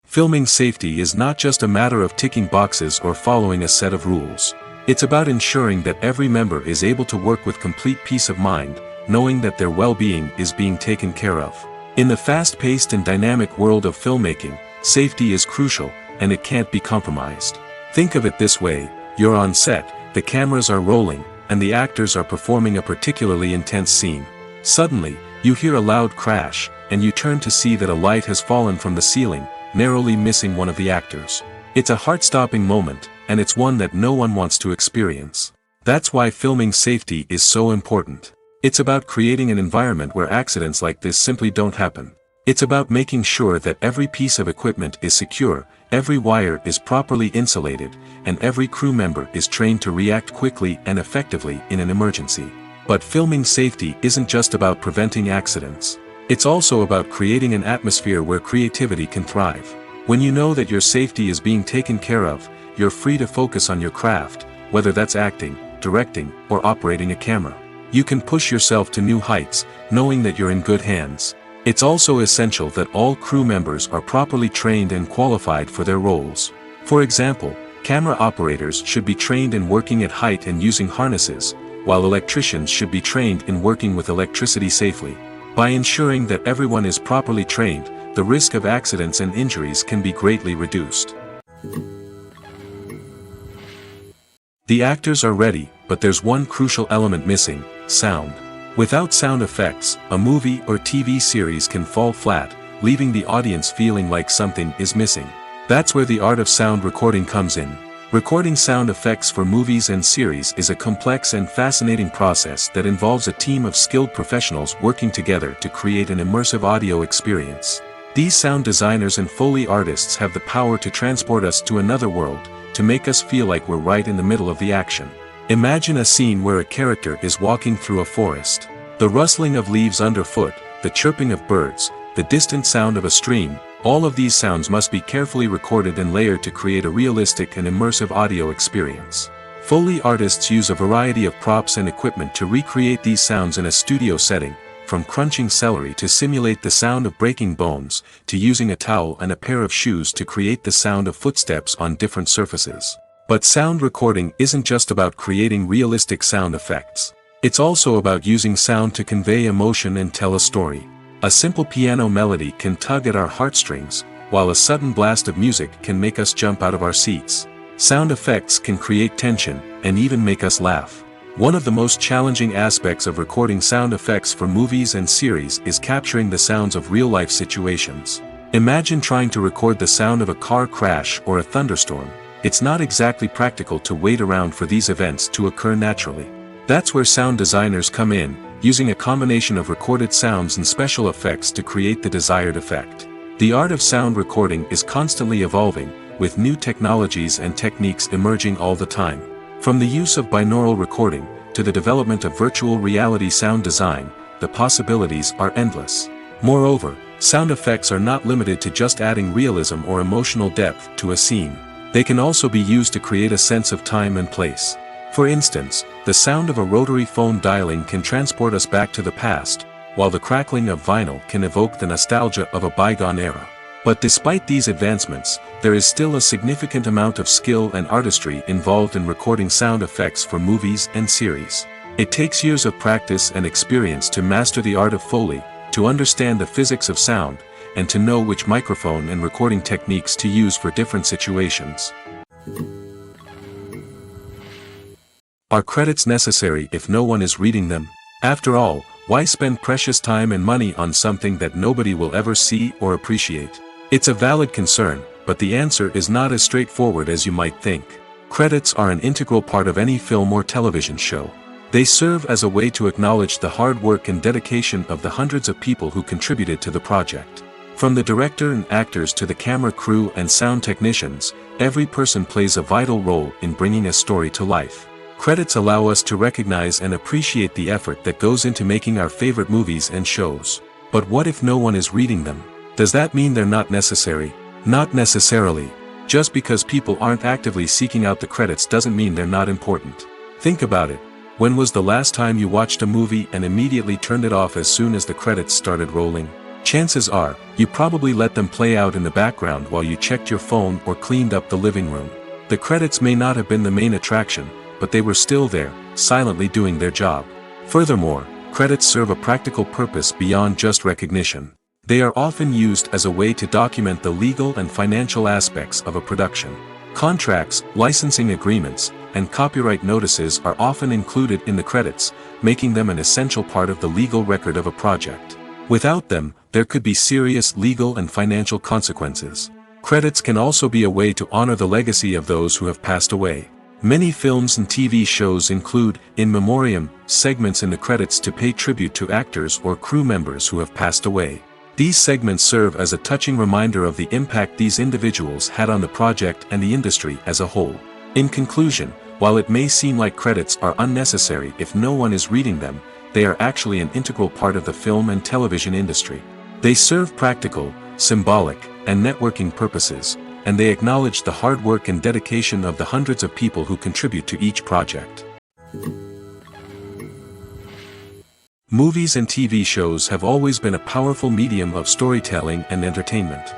A: Filming safety is not just a matter of ticking boxes or following a set of rules. It's about ensuring that every member is able to work with complete peace of mind, knowing that their well-being is being taken care of. In the fast-paced and dynamic world of filmmaking, safety is crucial, and it can't be compromised. Think of it this way: you're on set, the cameras are rolling, and the actors are performing a particularly intense scene. Suddenly, you hear a loud crash, and you turn to see that a light has fallen from the ceiling, narrowly missing one of the actors. It's a heart-stopping moment, and it's one that no one wants to experience. That's why filming safety is so important. It's about creating an environment where accidents like this simply don't happen. It's about making sure that every piece of equipment is secure, every wire is properly insulated, and every crew member is trained to react quickly and effectively in an emergency. But filming safety isn't just about preventing accidents. It's also about creating an atmosphere where creativity can thrive. When you know that your safety is being taken care of, you're free to focus on your craft, whether that's acting, directing, or operating a camera. You can push yourself to new heights, knowing that you're in good hands. It's also essential that all crew members are properly trained and qualified for their roles. For example, camera operators should be trained in working at height and using harnesses, while electricians should be trained in working with electricity safely. By ensuring that everyone is properly trained, the risk of accidents and injuries can be greatly reduced. The actors are ready, but there's one crucial element missing: sound. Without sound effects, a movie or TV series can fall flat, leaving the audience feeling like something is missing. That's where the art of sound recording comes in. Recording sound effects for movies and series is a complex and fascinating process that involves a team of skilled professionals working together to create an immersive audio experience. These sound designers and Foley artists have the power to transport us to another world, to make us feel like we're right in the middle of the action. Imagine a scene where a character is walking through a forest. The rustling of leaves underfoot, the chirping of birds, the distant sound of a stream, all of these sounds must be carefully recorded and layered to create a realistic and immersive audio experience. Foley artists use a variety of props and equipment to recreate these sounds in a studio setting, from crunching celery to simulate the sound of breaking bones, to using a towel and a pair of shoes to create the sound of footsteps on different surfaces. But sound recording isn't just about creating realistic sound effects. It's also about using sound to convey emotion and tell a story. A simple piano melody can tug at our heartstrings, while a sudden blast of music can make us jump out of our seats. Sound effects can create tension, and even make us laugh. One of the most challenging aspects of recording sound effects for movies and series is capturing the sounds of real-life situations. Imagine trying to record the sound of a car crash or a thunderstorm. It's not exactly practical to wait around for these events to occur naturally. That's where sound designers come in, using a combination of recorded sounds and special effects to create the desired effect. The art of sound recording is constantly evolving, with new technologies and techniques emerging all the time. From the use of binaural recording, to the development of virtual reality sound design, the possibilities are endless. Moreover, sound effects are not limited to just adding realism or emotional depth to a scene. They can also be used to create a sense of time and place. For instance, the sound of a rotary phone dialing can transport us back to the past, while the crackling of vinyl can evoke the nostalgia of a bygone era. But despite these advancements, there is still a significant amount of skill and artistry involved in recording sound effects for movies and series. It takes years of practice and experience to master the art of Foley, to understand the physics of sound, and to know which microphone and recording techniques to use for different situations. Are credits necessary if no one is reading them? After all, why spend precious time and money on something that nobody will ever see or appreciate? It's a valid concern, but the answer is not as straightforward as you might think. Credits are an integral part of any film or television show. They serve as a way to acknowledge the hard work and dedication of the hundreds of people who contributed to the project. From the director and actors to the camera crew and sound technicians, every person plays a vital role in bringing a story to life. Credits allow us to recognize and appreciate the effort that goes into making our favorite movies and shows. But what if no one is reading them? Does that mean they're not necessary? Not necessarily. Just because people aren't actively seeking out the credits doesn't mean they're not important. Think about it. When was the last time you watched a movie and immediately turned it off as soon as the credits started rolling? Chances are, you probably let them play out in the background while you checked your phone or cleaned up the living room. The credits may not have been the main attraction, but they were still there, silently doing their job. Furthermore, credits serve a practical purpose beyond just recognition. They are often used as a way to document the legal and financial aspects of a production. Contracts, licensing agreements, and copyright notices are often included in the credits, making them an essential part of the legal record of a project. Without them, there could be serious legal and financial consequences. Credits can also be a way to honor the legacy of those who have passed away. Many films and TV shows include, in memoriam, segments in the credits to pay tribute to actors or crew members who have passed away. These segments serve as a touching reminder of the impact these individuals had on the project and the industry as a whole. In conclusion, while it may seem like credits are unnecessary if no one is reading them, they are actually an integral part of the film and television industry. They serve practical, symbolic, and networking purposes, and they acknowledge the hard work and dedication of the hundreds of people who contribute to each project. Movies and TV shows have always been a powerful medium of storytelling and entertainment.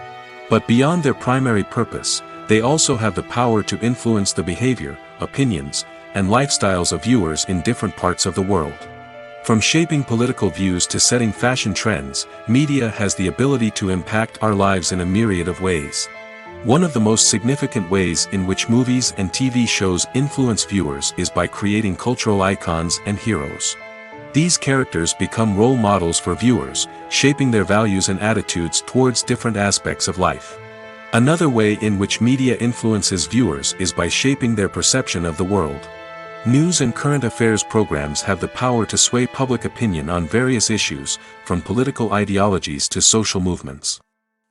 A: But beyond their primary purpose, they also have the power to influence the behavior, opinions, and lifestyles of viewers in different parts of the world. From shaping political views to setting fashion trends, media has the ability to impact our lives in a myriad of ways. One of the most significant ways in which movies and TV shows influence viewers is by creating cultural icons and heroes. These characters become role models for viewers, shaping their values and attitudes towards different aspects of life. Another way in which media influences viewers is by shaping their perception of the world. News and current affairs programs have the power to sway public opinion on various issues, from political ideologies to social movements.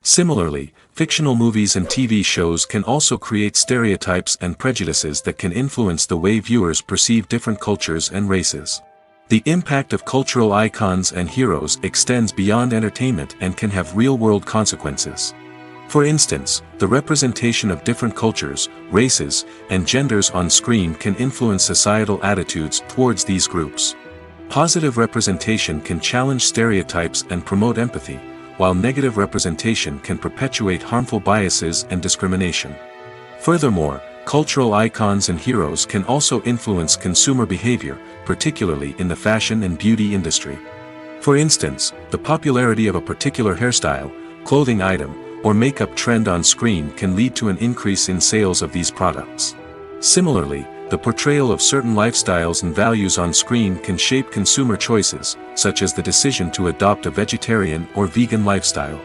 A: Similarly, fictional movies and TV shows can also create stereotypes and prejudices that can influence the way viewers perceive different cultures and races. The impact of cultural icons and heroes extends beyond entertainment and can have real-world consequences. For instance, the representation of different cultures, races, and genders on screen can influence societal attitudes towards these groups. Positive representation can challenge stereotypes and promote empathy, while negative representation can perpetuate harmful biases and discrimination. Furthermore, cultural icons and heroes can also influence consumer behavior, particularly in the fashion and beauty industry. For instance, the popularity of a particular hairstyle, clothing item, or makeup trend on screen can lead to an increase in sales of these products. Similarly, the portrayal of certain lifestyles and values on screen can shape consumer choices, such as the decision to adopt a vegetarian or vegan lifestyle.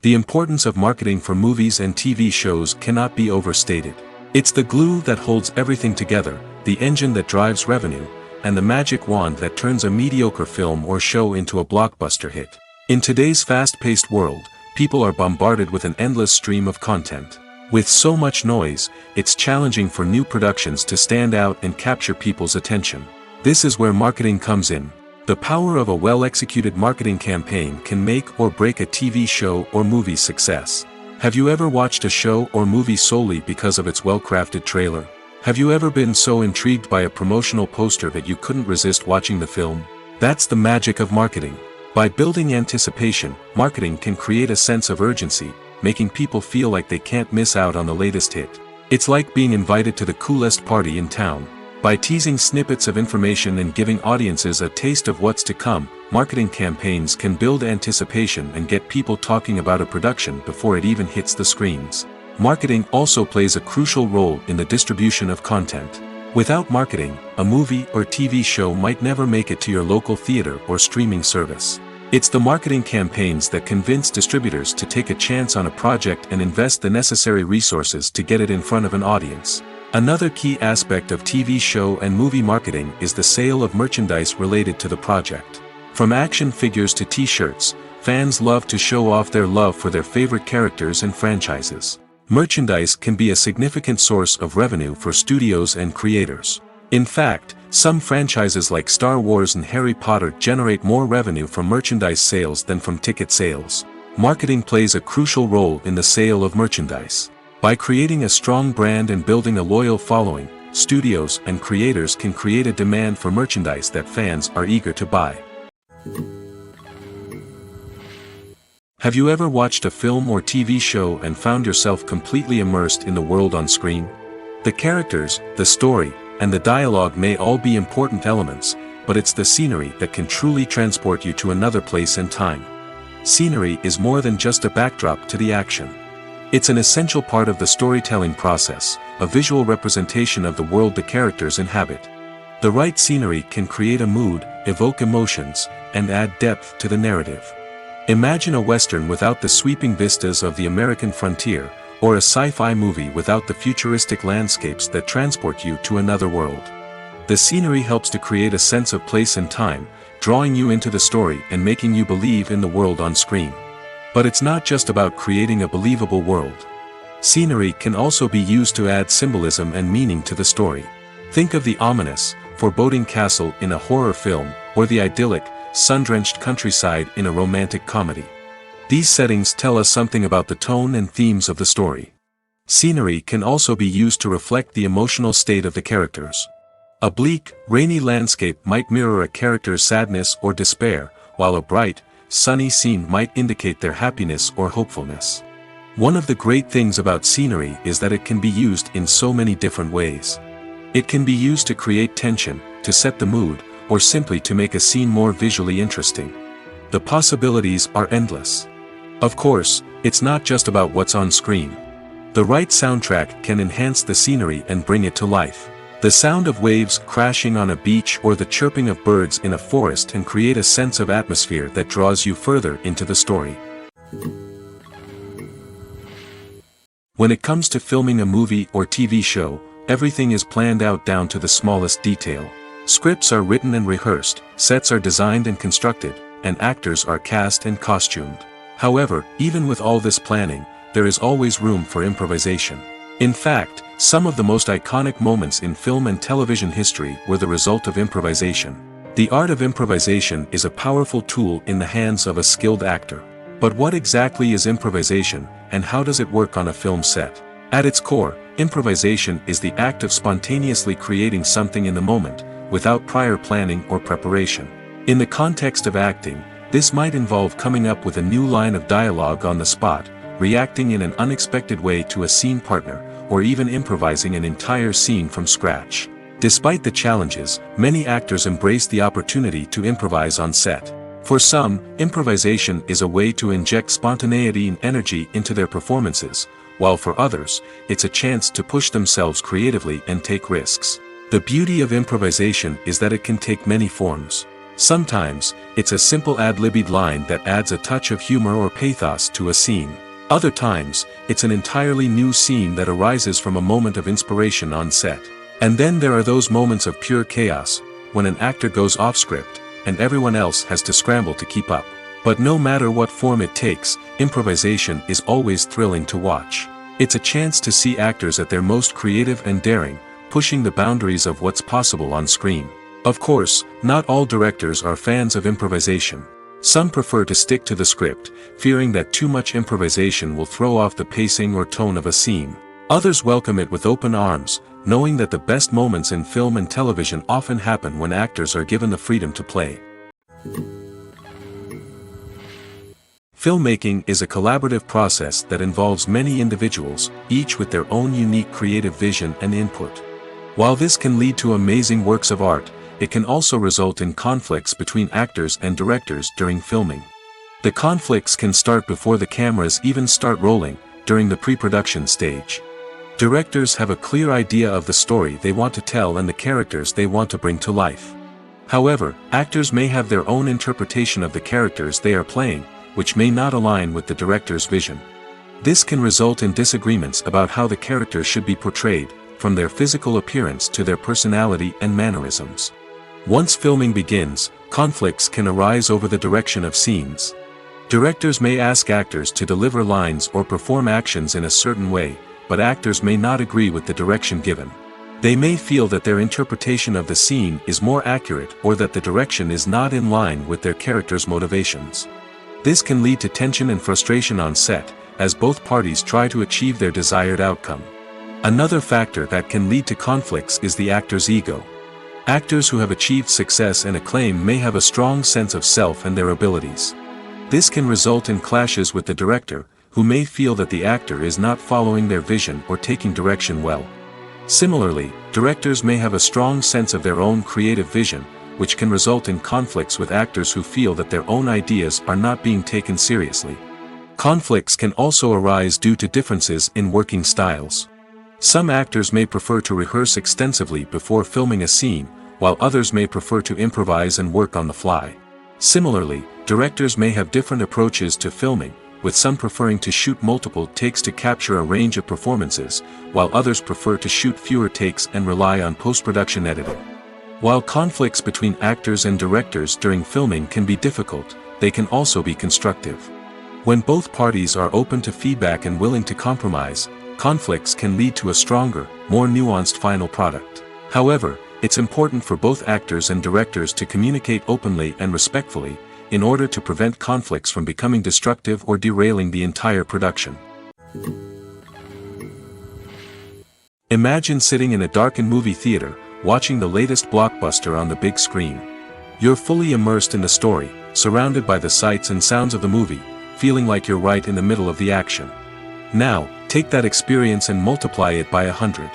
A: The importance of marketing for movies and TV shows cannot be overstated. It's the glue that holds everything together, the engine that drives revenue, and the magic wand that turns a mediocre film or show into a blockbuster hit. In today's fast-paced world, people are bombarded with an endless stream of content. With so much noise, it's challenging for new productions to stand out and capture people's attention. This is where marketing comes in. The power of a well-executed marketing campaign can make or break a TV show or movie's success. Have you ever watched a show or movie solely because of its well-crafted trailer? Have you ever been so intrigued by a promotional poster that you couldn't resist watching the film? That's the magic of marketing. By building anticipation, marketing can create a sense of urgency, making people feel like they can't miss out on the latest hit. It's like being invited to the coolest party in town. By teasing snippets of information and giving audiences a taste of what's to come, marketing campaigns can build anticipation and get people talking about a production before it even hits the screens. Marketing also plays a crucial role in the distribution of content. Without marketing, a movie or TV show might never make it to your local theater or streaming service. It's the marketing campaigns that convince distributors to take a chance on a project and invest the necessary resources to get it in front of an audience. Another key aspect of TV show and movie marketing is the sale of merchandise related to the project. From action figures to t-shirts, fans love to show off their love for their favorite characters and franchises. Merchandise can be a significant source of revenue for studios and creators. In fact, some franchises like Star Wars and Harry Potter generate more revenue from merchandise sales than from ticket sales. Marketing plays a crucial role in the sale of merchandise. By creating a strong brand and building a loyal following, studios and creators can create a demand for merchandise that fans are eager to buy. Have you ever watched a film or TV show and found yourself completely immersed in the world on screen? The characters, the story, and the dialogue may all be important elements, but it's the scenery that can truly transport you to another place and time. Scenery is more than just a backdrop to the action. It's an essential part of the storytelling process, a visual representation of the world the characters inhabit. The right scenery can create a mood, evoke emotions, and add depth to the narrative. Imagine a Western without the sweeping vistas of the American frontier, or a sci-fi movie without the futuristic landscapes that transport you to another world. The scenery helps to create a sense of place and time, drawing you into the story and making you believe in the world on screen. But it's not just about creating a believable world. Scenery can also be used to add symbolism and meaning to the story. Think of the ominous, foreboding castle in a horror film, or the idyllic, sun-drenched countryside in a romantic comedy. These settings tell us something about the tone and themes of the story. Scenery can also be used to reflect the emotional state of the characters. A bleak, rainy landscape might mirror a character's sadness or despair, while a bright, sunny scene might indicate their happiness or hopefulness. One of the great things about scenery is that it can be used in so many different ways. It can be used to create tension, to set the mood, or simply to make a scene more visually interesting. The possibilities are endless. Of course, it's not just about what's on screen. The right soundtrack can enhance the scenery and bring it to life. The sound of waves crashing on a beach or the chirping of birds in a forest can create a sense of atmosphere that draws you further into the story. When it comes to filming a movie or TV show, everything is planned out down to the smallest detail. Scripts are written and rehearsed, sets are designed and constructed, and actors are cast and costumed. However, even with all this planning, there is always room for improvisation. In fact, some of the most iconic moments in film and television history were the result of improvisation. The art of improvisation is a powerful tool in the hands of a skilled actor. But what exactly is improvisation, and how does it work on a film set? At its core, improvisation is the act of spontaneously creating something in the moment, without prior planning or preparation. In the context of acting, this might involve coming up with a new line of dialogue on the spot, reacting in an unexpected way to a scene partner, or even improvising an entire scene from scratch. Despite the challenges, many actors embrace the opportunity to improvise on set. For some, improvisation is a way to inject spontaneity and energy into their performances, while for others, it's a chance to push themselves creatively and take risks. The beauty of improvisation is that it can take many forms. Sometimes, it's a simple ad-libbed line that adds a touch of humor or pathos to a scene. Other times, it's an entirely new scene that arises from a moment of inspiration on set. And then there are those moments of pure chaos, when an actor goes off script, and everyone else has to scramble to keep up. But no matter what form it takes, improvisation is always thrilling to watch. It's a chance to see actors at their most creative and daring, pushing the boundaries of what's possible on screen. Of course, not all directors are fans of improvisation. Some prefer to stick to the script, fearing that too much improvisation will throw off the pacing or tone of a scene. Others welcome it with open arms, knowing that the best moments in film and television often happen when actors are given the freedom to play. Filmmaking is a collaborative process that involves many individuals, each with their own unique creative vision and input. While this can lead to amazing works of art, it can also result in conflicts between actors and directors during filming. The conflicts can start before the cameras even start rolling, during the pre-production stage. Directors have a clear idea of the story they want to tell and the characters they want to bring to life. However, actors may have their own interpretation of the characters they are playing, which may not align with the director's vision. This can result in disagreements about how the characters should be portrayed, from their physical appearance to their personality and mannerisms. Once filming begins, conflicts can arise over the direction of scenes. Directors may ask actors to deliver lines or perform actions in a certain way, but actors may not agree with the direction given. They may feel that their interpretation of the scene is more accurate or that the direction is not in line with their character's motivations. This can lead to tension and frustration on set, as both parties try to achieve their desired outcome. Another factor that can lead to conflicts is the actor's ego. Actors who have achieved success and acclaim may have a strong sense of self and their abilities. This can result in clashes with the director, who may feel that the actor is not following their vision or taking direction well. Similarly, directors may have a strong sense of their own creative vision, which can result in conflicts with actors who feel that their own ideas are not being taken seriously. Conflicts can also arise due to differences in working styles. Some actors may prefer to rehearse extensively before filming a scene, while others may prefer to improvise and work on the fly. Similarly, directors may have different approaches to filming, with some preferring to shoot multiple takes to capture a range of performances, while others prefer to shoot fewer takes and rely on post-production editing. While conflicts between actors and directors during filming can be difficult, they can also be constructive. When both parties are open to feedback and willing to compromise, conflicts can lead to a stronger, more nuanced final product. However, it's important for both actors and directors to communicate openly and respectfully, in order to prevent conflicts from becoming destructive or derailing the entire production. Imagine sitting in a darkened movie theater, watching the latest blockbuster on the big screen. You're fully immersed in the story, surrounded by the sights and sounds of the movie, feeling like you're right in the middle of the action. Now, take that experience and multiply it by 100.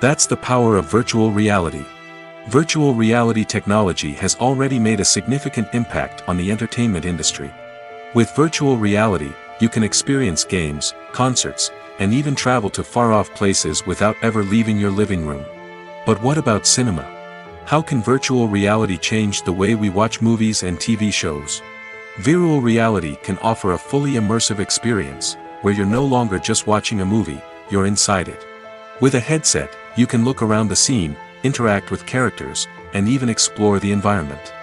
A: That's the power of virtual reality. Virtual reality technology has already made a significant impact on the entertainment industry. With virtual reality, you can experience games, concerts, and even travel to far-off places without ever leaving your living room. But what about cinema? How can virtual reality change the way we watch movies and TV shows? Virtual reality can offer a fully immersive experience, where you're no longer just watching a movie, you're inside it. With a headset, you can look around the scene, interact with characters, and even explore the environment.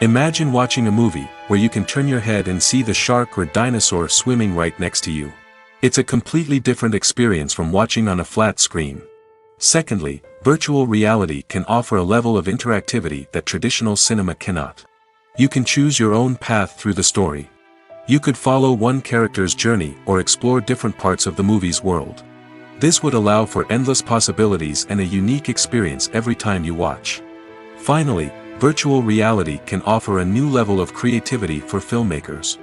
A: Imagine watching a movie where you can turn your head and see the shark or dinosaur swimming right next to you. It's a completely different experience from watching on a flat screen. Secondly, virtual reality can offer a level of interactivity that traditional cinema cannot. You can choose your own path through the story. You could follow one character's journey or explore different parts of the movie's world. This would allow for endless possibilities and a unique experience every time you watch. Finally, virtual reality can offer a new level of creativity for filmmakers.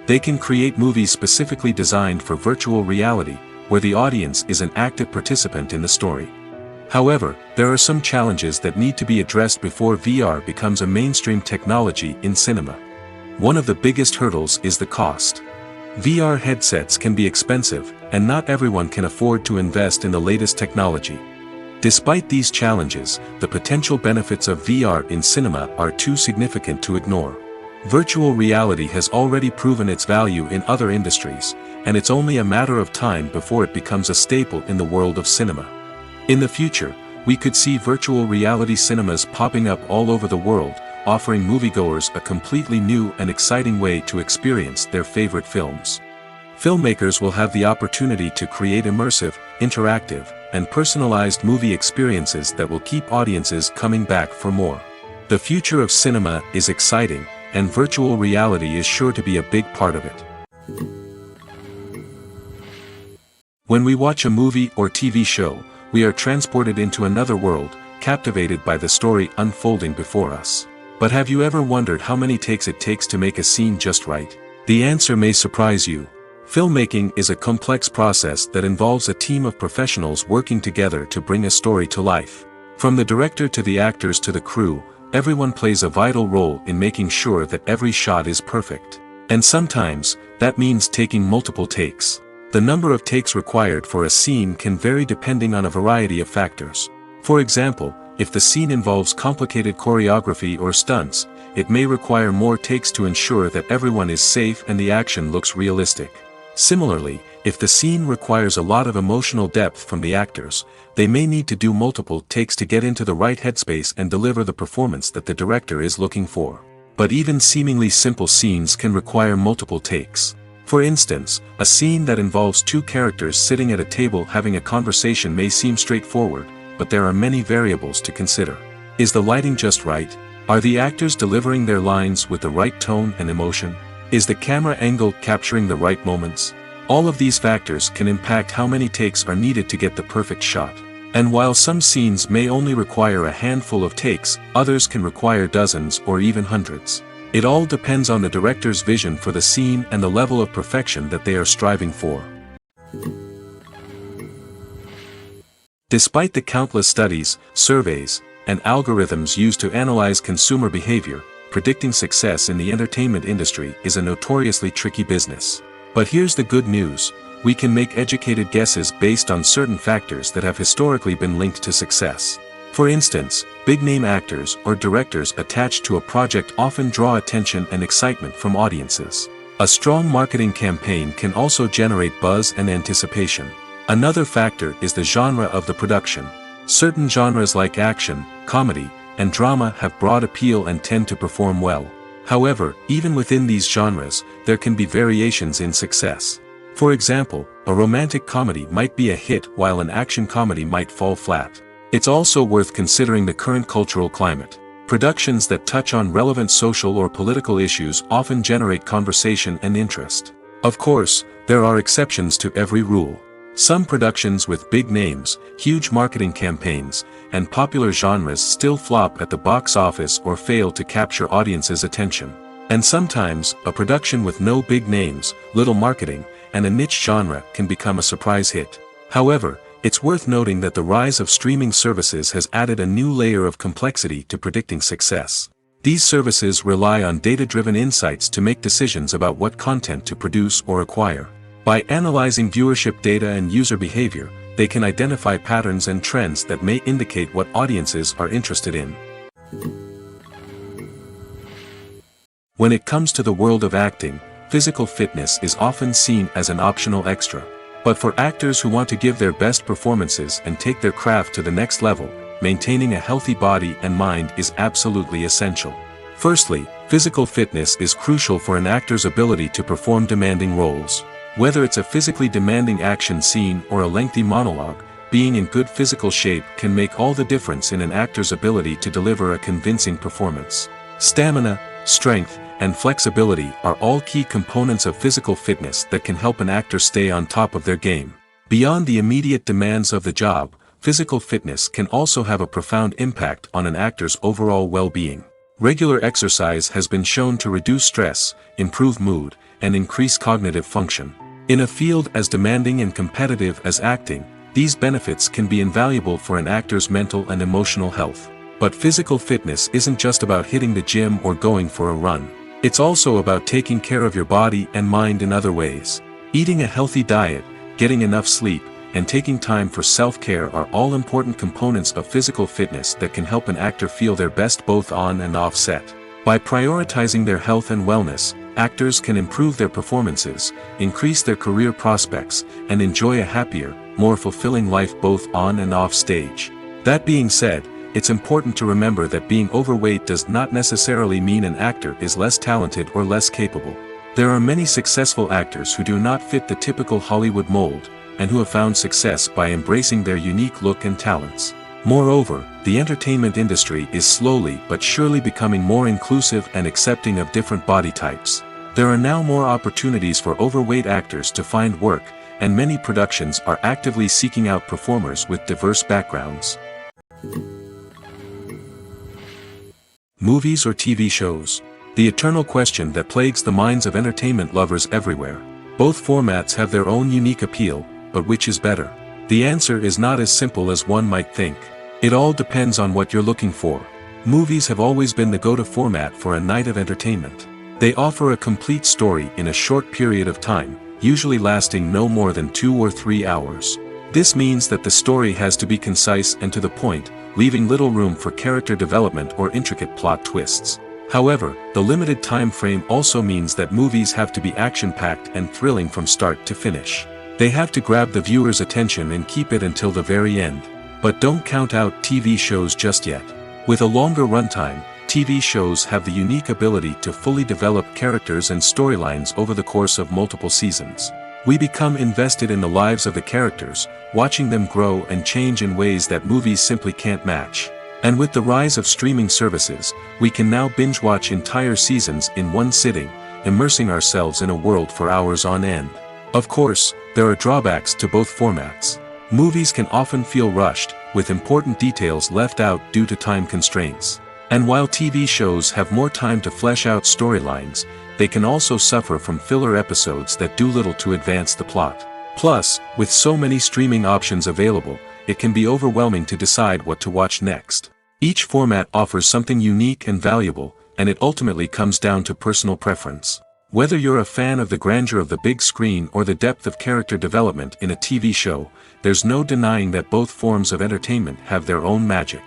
A: They can create movies specifically designed for virtual reality, where the audience is an active participant in the story. However, there are some challenges that need to be addressed before VR becomes a mainstream technology in cinema. One of the biggest hurdles is the cost. VR headsets can be expensive, and not everyone can afford to invest in the latest technology. Despite these challenges, the potential benefits of VR in cinema are too significant to ignore. Virtual reality has already proven its value in other industries, and it's only a matter of time before it becomes a staple in the world of cinema. In the future, we could see virtual reality cinemas popping up all over the world, offering moviegoers a completely new and exciting way to experience their favorite films. Filmmakers will have the opportunity to create immersive, interactive, and personalized movie experiences that will keep audiences coming back for more. The future of cinema is exciting, and virtual reality is sure to be a big part of it. When we watch a movie or TV show, we are transported into another world, captivated by the story unfolding before us. But have you ever wondered how many takes it takes to make a scene just right? The answer may surprise you. Filmmaking is a complex process that involves a team of professionals working together to bring a story to life. From the director to the actors to the crew, everyone plays a vital role in making sure that every shot is perfect. And sometimes, that means taking multiple takes. The number of takes required for a scene can vary depending on a variety of factors. For example, if the scene involves complicated choreography or stunts, it may require more takes to ensure that everyone is safe and the action looks realistic. Similarly, if the scene requires a lot of emotional depth from the actors, they may need to do multiple takes to get into the right headspace and deliver the performance that the director is looking for. But even seemingly simple scenes can require multiple takes. For instance, a scene that involves two characters sitting at a table having a conversation may seem straightforward, but there are many variables to consider. Is the lighting just right? Are the actors delivering their lines with the right tone and emotion? Is the camera angle capturing the right moments? All of these factors can impact how many takes are needed to get the perfect shot. And while some scenes may only require a handful of takes, others can require dozens or even hundreds. It all depends on the director's vision for the scene and the level of perfection that they are striving for. Despite the countless studies, surveys, and algorithms used to analyze consumer behavior, predicting success in the entertainment industry is a notoriously tricky business. But here's the good news: we can make educated guesses based on certain factors that have historically been linked to success. For instance, big-name actors or directors attached to a project often draw attention and excitement from audiences. A strong marketing campaign can also generate buzz and anticipation. Another factor is the genre of the production. Certain genres like action, comedy, and drama have broad appeal and tend to perform well. However, even within these genres, there can be variations in success. For example, a romantic comedy might be a hit while an action comedy might fall flat. It's also worth considering the current cultural climate. Productions that touch on relevant social or political issues often generate conversation and interest. Of course, there are exceptions to every rule. Some productions with big names, huge marketing campaigns, and popular genres still flop at the box office or fail to capture audiences' attention. And sometimes, a production with no big names, little marketing, and a niche genre can become a surprise hit. However, it's worth noting that the rise of streaming services has added a new layer of complexity to predicting success. These services rely on data-driven insights to make decisions about what content to produce or acquire. By analyzing viewership data and user behavior, they can identify patterns and trends that may indicate what audiences are interested in. When it comes to the world of acting, physical fitness is often seen as an optional extra. But for actors who want to give their best performances and take their craft to the next level, maintaining a healthy body and mind is absolutely essential. Firstly, physical fitness is crucial for an actor's ability to perform demanding roles. Whether it's a physically demanding action scene or a lengthy monologue, being in good physical shape can make all the difference in an actor's ability to deliver a convincing performance. Stamina, strength, and flexibility are all key components of physical fitness that can help an actor stay on top of their game. Beyond the immediate demands of the job, physical fitness can also have a profound impact on an actor's overall well-being. Regular exercise has been shown to reduce stress, improve mood, and increase cognitive function. In a field as demanding and competitive as acting, these benefits can be invaluable for an actor's mental and emotional health. But physical fitness isn't just about hitting the gym or going for a run. It's also about taking care of your body and mind in other ways. Eating a healthy diet, getting enough sleep, and taking time for self-care are all important components of physical fitness that can help an actor feel their best both on and off set. By prioritizing their health and wellness, actors can improve their performances, increase their career prospects, and enjoy a happier, more fulfilling life both on and off stage. That being said, it's important to remember that being overweight does not necessarily mean an actor is less talented or less capable. There are many successful actors who do not fit the typical Hollywood mold, and who have found success by embracing their unique look and talents. Moreover, the entertainment industry is slowly but surely becoming more inclusive and accepting of different body types. There are now more opportunities for overweight actors to find work, and many productions are actively seeking out performers with diverse backgrounds. Movies or TV shows? The eternal question that plagues the minds of entertainment lovers everywhere. Both formats have their own unique appeal, but which is better? The answer is not as simple as one might think. It all depends on what you're looking for. Movies have always been the go-to format for a night of entertainment. They offer a complete story in a short period of time, usually lasting no more than 2 or 3 hours. This means that the story has to be concise and to the point, leaving little room for character development or intricate plot twists. However, the limited time frame also means that movies have to be action-packed and thrilling from start to finish. They have to grab the viewer's attention and keep it until the very end. But don't count out TV shows just yet. With a longer runtime, TV shows have the unique ability to fully develop characters and storylines over the course of multiple seasons. We become invested in the lives of the characters, watching them grow and change in ways that movies simply can't match. And with the rise of streaming services, we can now binge-watch entire seasons in one sitting, immersing ourselves in a world for hours on end. Of course, there are drawbacks to both formats. Movies can often feel rushed, with important details left out due to time constraints. And while TV shows have more time to flesh out storylines, they can also suffer from filler episodes that do little to advance the plot. Plus, with so many streaming options available, it can be overwhelming to decide what to watch next. Each format offers something unique and valuable, and it ultimately comes down to personal preference. Whether you're a fan of the grandeur of the big screen or the depth of character development in a TV show, there's no denying that both forms of entertainment have their own magic.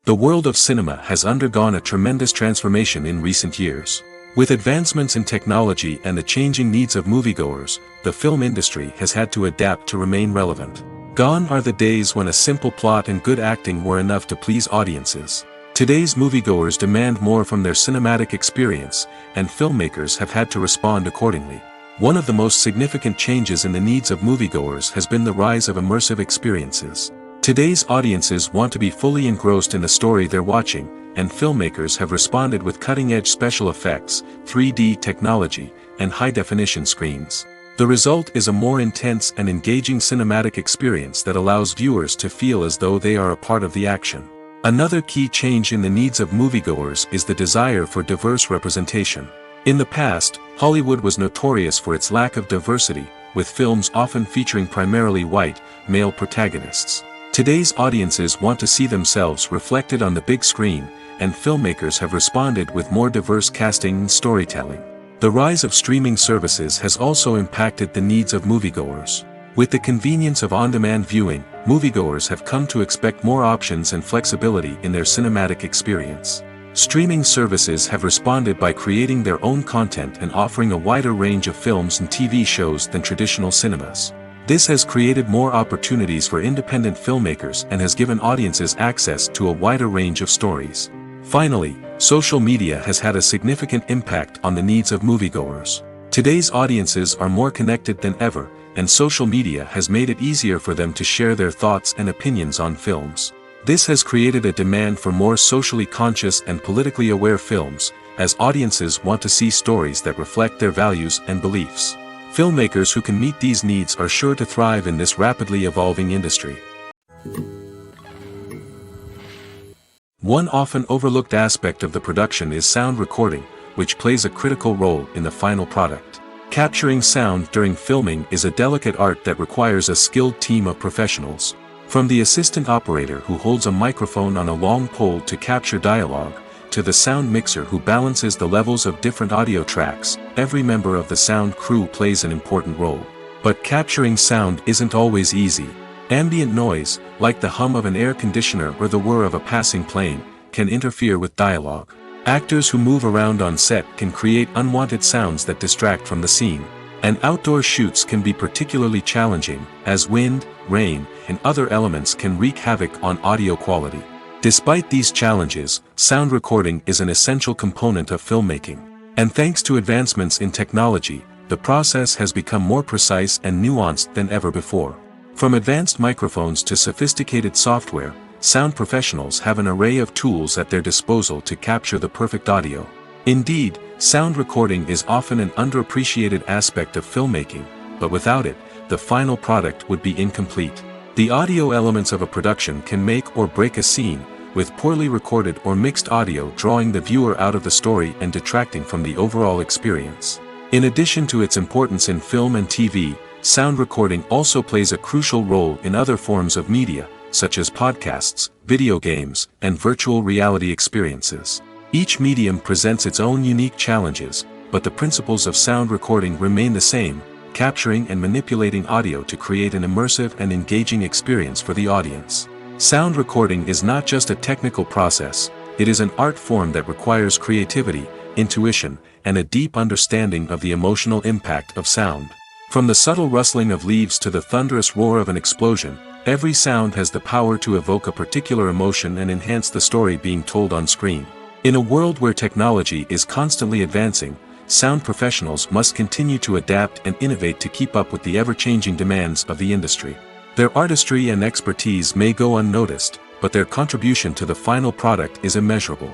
A: The world of cinema has undergone a tremendous transformation in recent years. With advancements in technology and the changing needs of moviegoers, the film industry has had to adapt to remain relevant. Gone are the days when a simple plot and good acting were enough to please audiences. Today's moviegoers demand more from their cinematic experience, and filmmakers have had to respond accordingly. One of the most significant changes in the needs of moviegoers has been the rise of immersive experiences. Today's audiences want to be fully engrossed in the story they're watching, and filmmakers have responded with cutting-edge special effects, 3D technology, and high-definition screens. The result is a more intense and engaging cinematic experience that allows viewers to feel as though they are a part of the action. Another key change in the needs of moviegoers is the desire for diverse representation. In the past, Hollywood was notorious for its lack of diversity, with films often featuring primarily white, male protagonists. Today's audiences want to see themselves reflected on the big screen, and filmmakers have responded with more diverse casting and storytelling. The rise of streaming services has also impacted the needs of moviegoers. With the convenience of on-demand viewing, moviegoers have come to expect more options and flexibility in their cinematic experience. Streaming services have responded by creating their own content and offering a wider range of films and TV shows than traditional cinemas. This has created more opportunities for independent filmmakers and has given audiences access to a wider range of stories. Finally, social media has had a significant impact on the needs of moviegoers. Today's audiences are more connected than ever, and social media has made it easier for them to share their thoughts and opinions on films. This has created a demand for more socially conscious and politically aware films, as audiences want to see stories that reflect their values and beliefs. Filmmakers who can meet these needs are sure to thrive in this rapidly evolving industry. One often overlooked aspect of the production is sound recording, which plays a critical role in the final product. Capturing sound during filming is a delicate art that requires a skilled team of professionals. From the assistant operator who holds a microphone on a long pole to capture dialogue, to the sound mixer who balances the levels of different audio tracks, every member of the sound crew plays an important role. But capturing sound isn't always easy. Ambient noise, like the hum of an air conditioner or the whir of a passing plane, can interfere with dialogue. Actors who move around on set can create unwanted sounds that distract from the scene. And outdoor shoots can be particularly challenging, as wind, rain, and other elements can wreak havoc on audio quality. Despite these challenges, sound recording is an essential component of filmmaking. And thanks to advancements in technology, the process has become more precise and nuanced than ever before. From advanced microphones to sophisticated software, sound professionals have an array of tools at their disposal to capture the perfect audio. Indeed, sound recording is often an underappreciated aspect of filmmaking, but without it, the final product would be incomplete. The audio elements of a production can make or break a scene, with poorly recorded or mixed audio drawing the viewer out of the story and detracting from the overall experience. In addition to its importance in film and TV, sound recording also plays a crucial role in other forms of media, such as podcasts, video games, and virtual reality experiences. Each medium presents its own unique challenges, but the principles of sound recording remain the same, capturing and manipulating audio to create an immersive and engaging experience for the audience. Sound recording is not just a technical process, it is an art form that requires creativity, intuition, and a deep understanding of the emotional impact of sound. From the subtle rustling of leaves to the thunderous roar of an explosion, every sound has the power to evoke a particular emotion and enhance the story being told on screen. In a world where technology is constantly advancing, sound professionals must continue to adapt and innovate to keep up with the ever-changing demands of the industry. Their artistry and expertise may go unnoticed, but their contribution to the final product is immeasurable.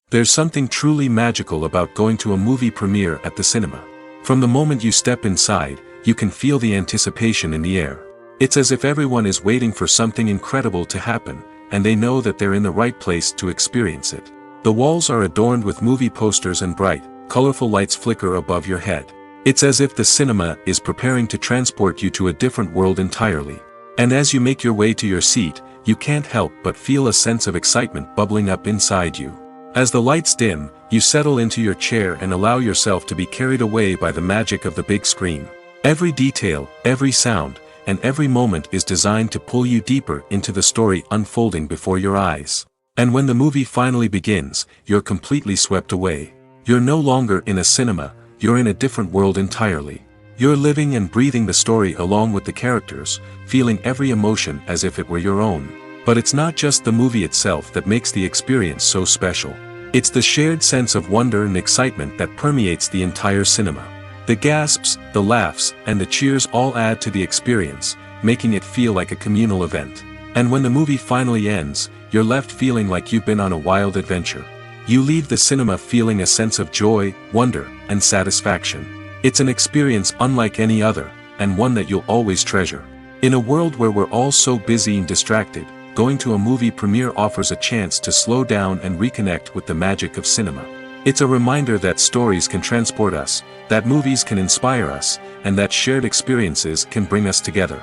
A: There's something truly magical about going to a movie premiere at the cinema. From the moment you step inside, you can feel the anticipation in the air. It's as if everyone is waiting for something incredible to happen, and they know that they're in the right place to experience it. The walls are adorned with movie posters and bright, colorful lights flicker above your head. It's as if the cinema is preparing to transport you to a different world entirely. And as you make your way to your seat, you can't help but feel a sense of excitement bubbling up inside you. As the lights dim, you settle into your chair and allow yourself to be carried away by the magic of the big screen. Every detail, every sound, and every moment is designed to pull you deeper into the story unfolding before your eyes. And when the movie finally begins, you're completely swept away. You're no longer in a cinema, you're in a different world entirely. You're living and breathing the story along with the characters, feeling every emotion as if it were your own. But it's not just the movie itself that makes the experience so special. It's the shared sense of wonder and excitement that permeates the entire cinema. The gasps, the laughs, and the cheers all add to the experience, making it feel like a communal event. And when the movie finally ends, you're left feeling like you've been on a wild adventure. You leave the cinema feeling a sense of joy, wonder, and satisfaction. It's an experience unlike any other, and one that you'll always treasure. In a world where we're all so busy and distracted, going to a movie premiere offers a chance to slow down and reconnect with the magic of cinema. It's a reminder that stories can transport us, that movies can inspire us, and that shared experiences can bring us together.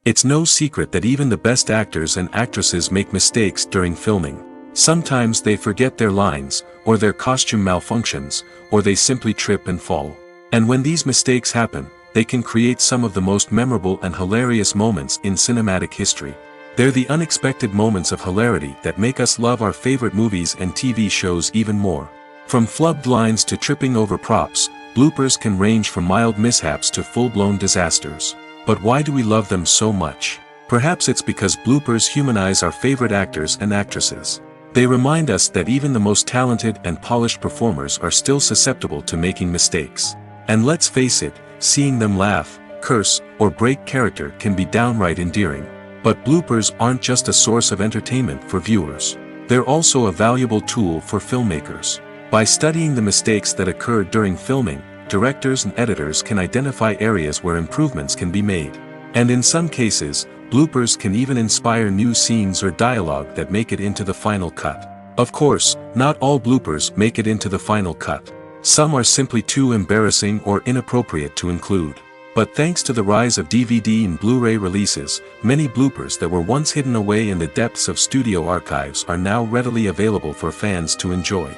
A: It's no secret that even the best actors and actresses make mistakes during filming. Sometimes they forget their lines, or their costume malfunctions, or they simply trip and fall. And when these mistakes happen, they can create some of the most memorable and hilarious moments in cinematic history. They're the unexpected moments of hilarity that make us love our favorite movies and TV shows even more. From flubbed lines to tripping over props, bloopers can range from mild mishaps to full-blown disasters. But why do we love them so much? Perhaps it's because bloopers humanize our favorite actors and actresses. They remind us that even the most talented and polished performers are still susceptible to making mistakes. And let's face it, seeing them laugh, curse, or break character can be downright endearing. But bloopers aren't just a source of entertainment for viewers. They're also a valuable tool for filmmakers. By studying the mistakes that occurred during filming, directors and editors can identify areas where improvements can be made. And in some cases, bloopers can even inspire new scenes or dialogue that make it into the final cut. Of course, not all bloopers make it into the final cut. Some are simply too embarrassing or inappropriate to include. But thanks to the rise of DVD and Blu-ray releases, many bloopers that were once hidden away in the depths of studio archives are now readily available for fans to enjoy.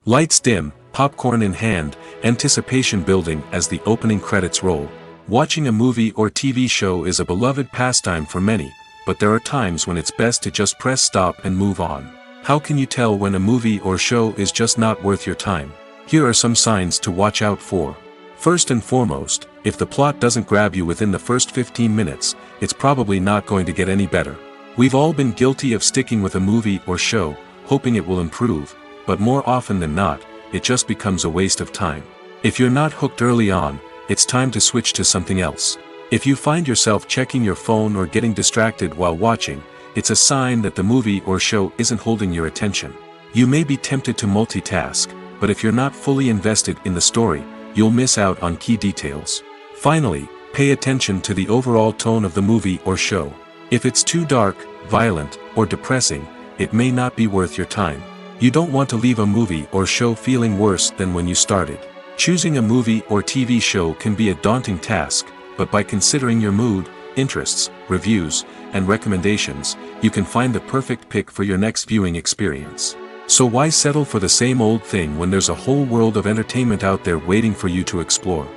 A: Lights dim, popcorn in hand, anticipation building as the opening credits roll. Watching a movie or TV show is a beloved pastime for many, but there are times when it's best to just press stop and move on. How can you tell when a movie or show is just not worth your time? Here are some signs to watch out for. First and foremost, if the plot doesn't grab you within the first 15 minutes, it's probably not going to get any better. We've all been guilty of sticking with a movie or show, hoping it will improve, but more often than not, it just becomes a waste of time. If you're not hooked early on, it's time to switch to something else. If you find yourself checking your phone or getting distracted while watching, it's a sign that the movie or show isn't holding your attention. You may be tempted to multitask, but if you're not fully invested in the story, you'll miss out on key details. Finally, pay attention to the overall tone of the movie or show. If it's too dark, violent, or depressing, it may not be worth your time. You don't want to leave a movie or show feeling worse than when you started. Choosing a movie or TV show can be a daunting task, but by considering your mood, interests, reviews, and recommendations, you can find the perfect pick for your next viewing experience. So why settle for the same old thing when there's a whole world of entertainment out there waiting for you to explore?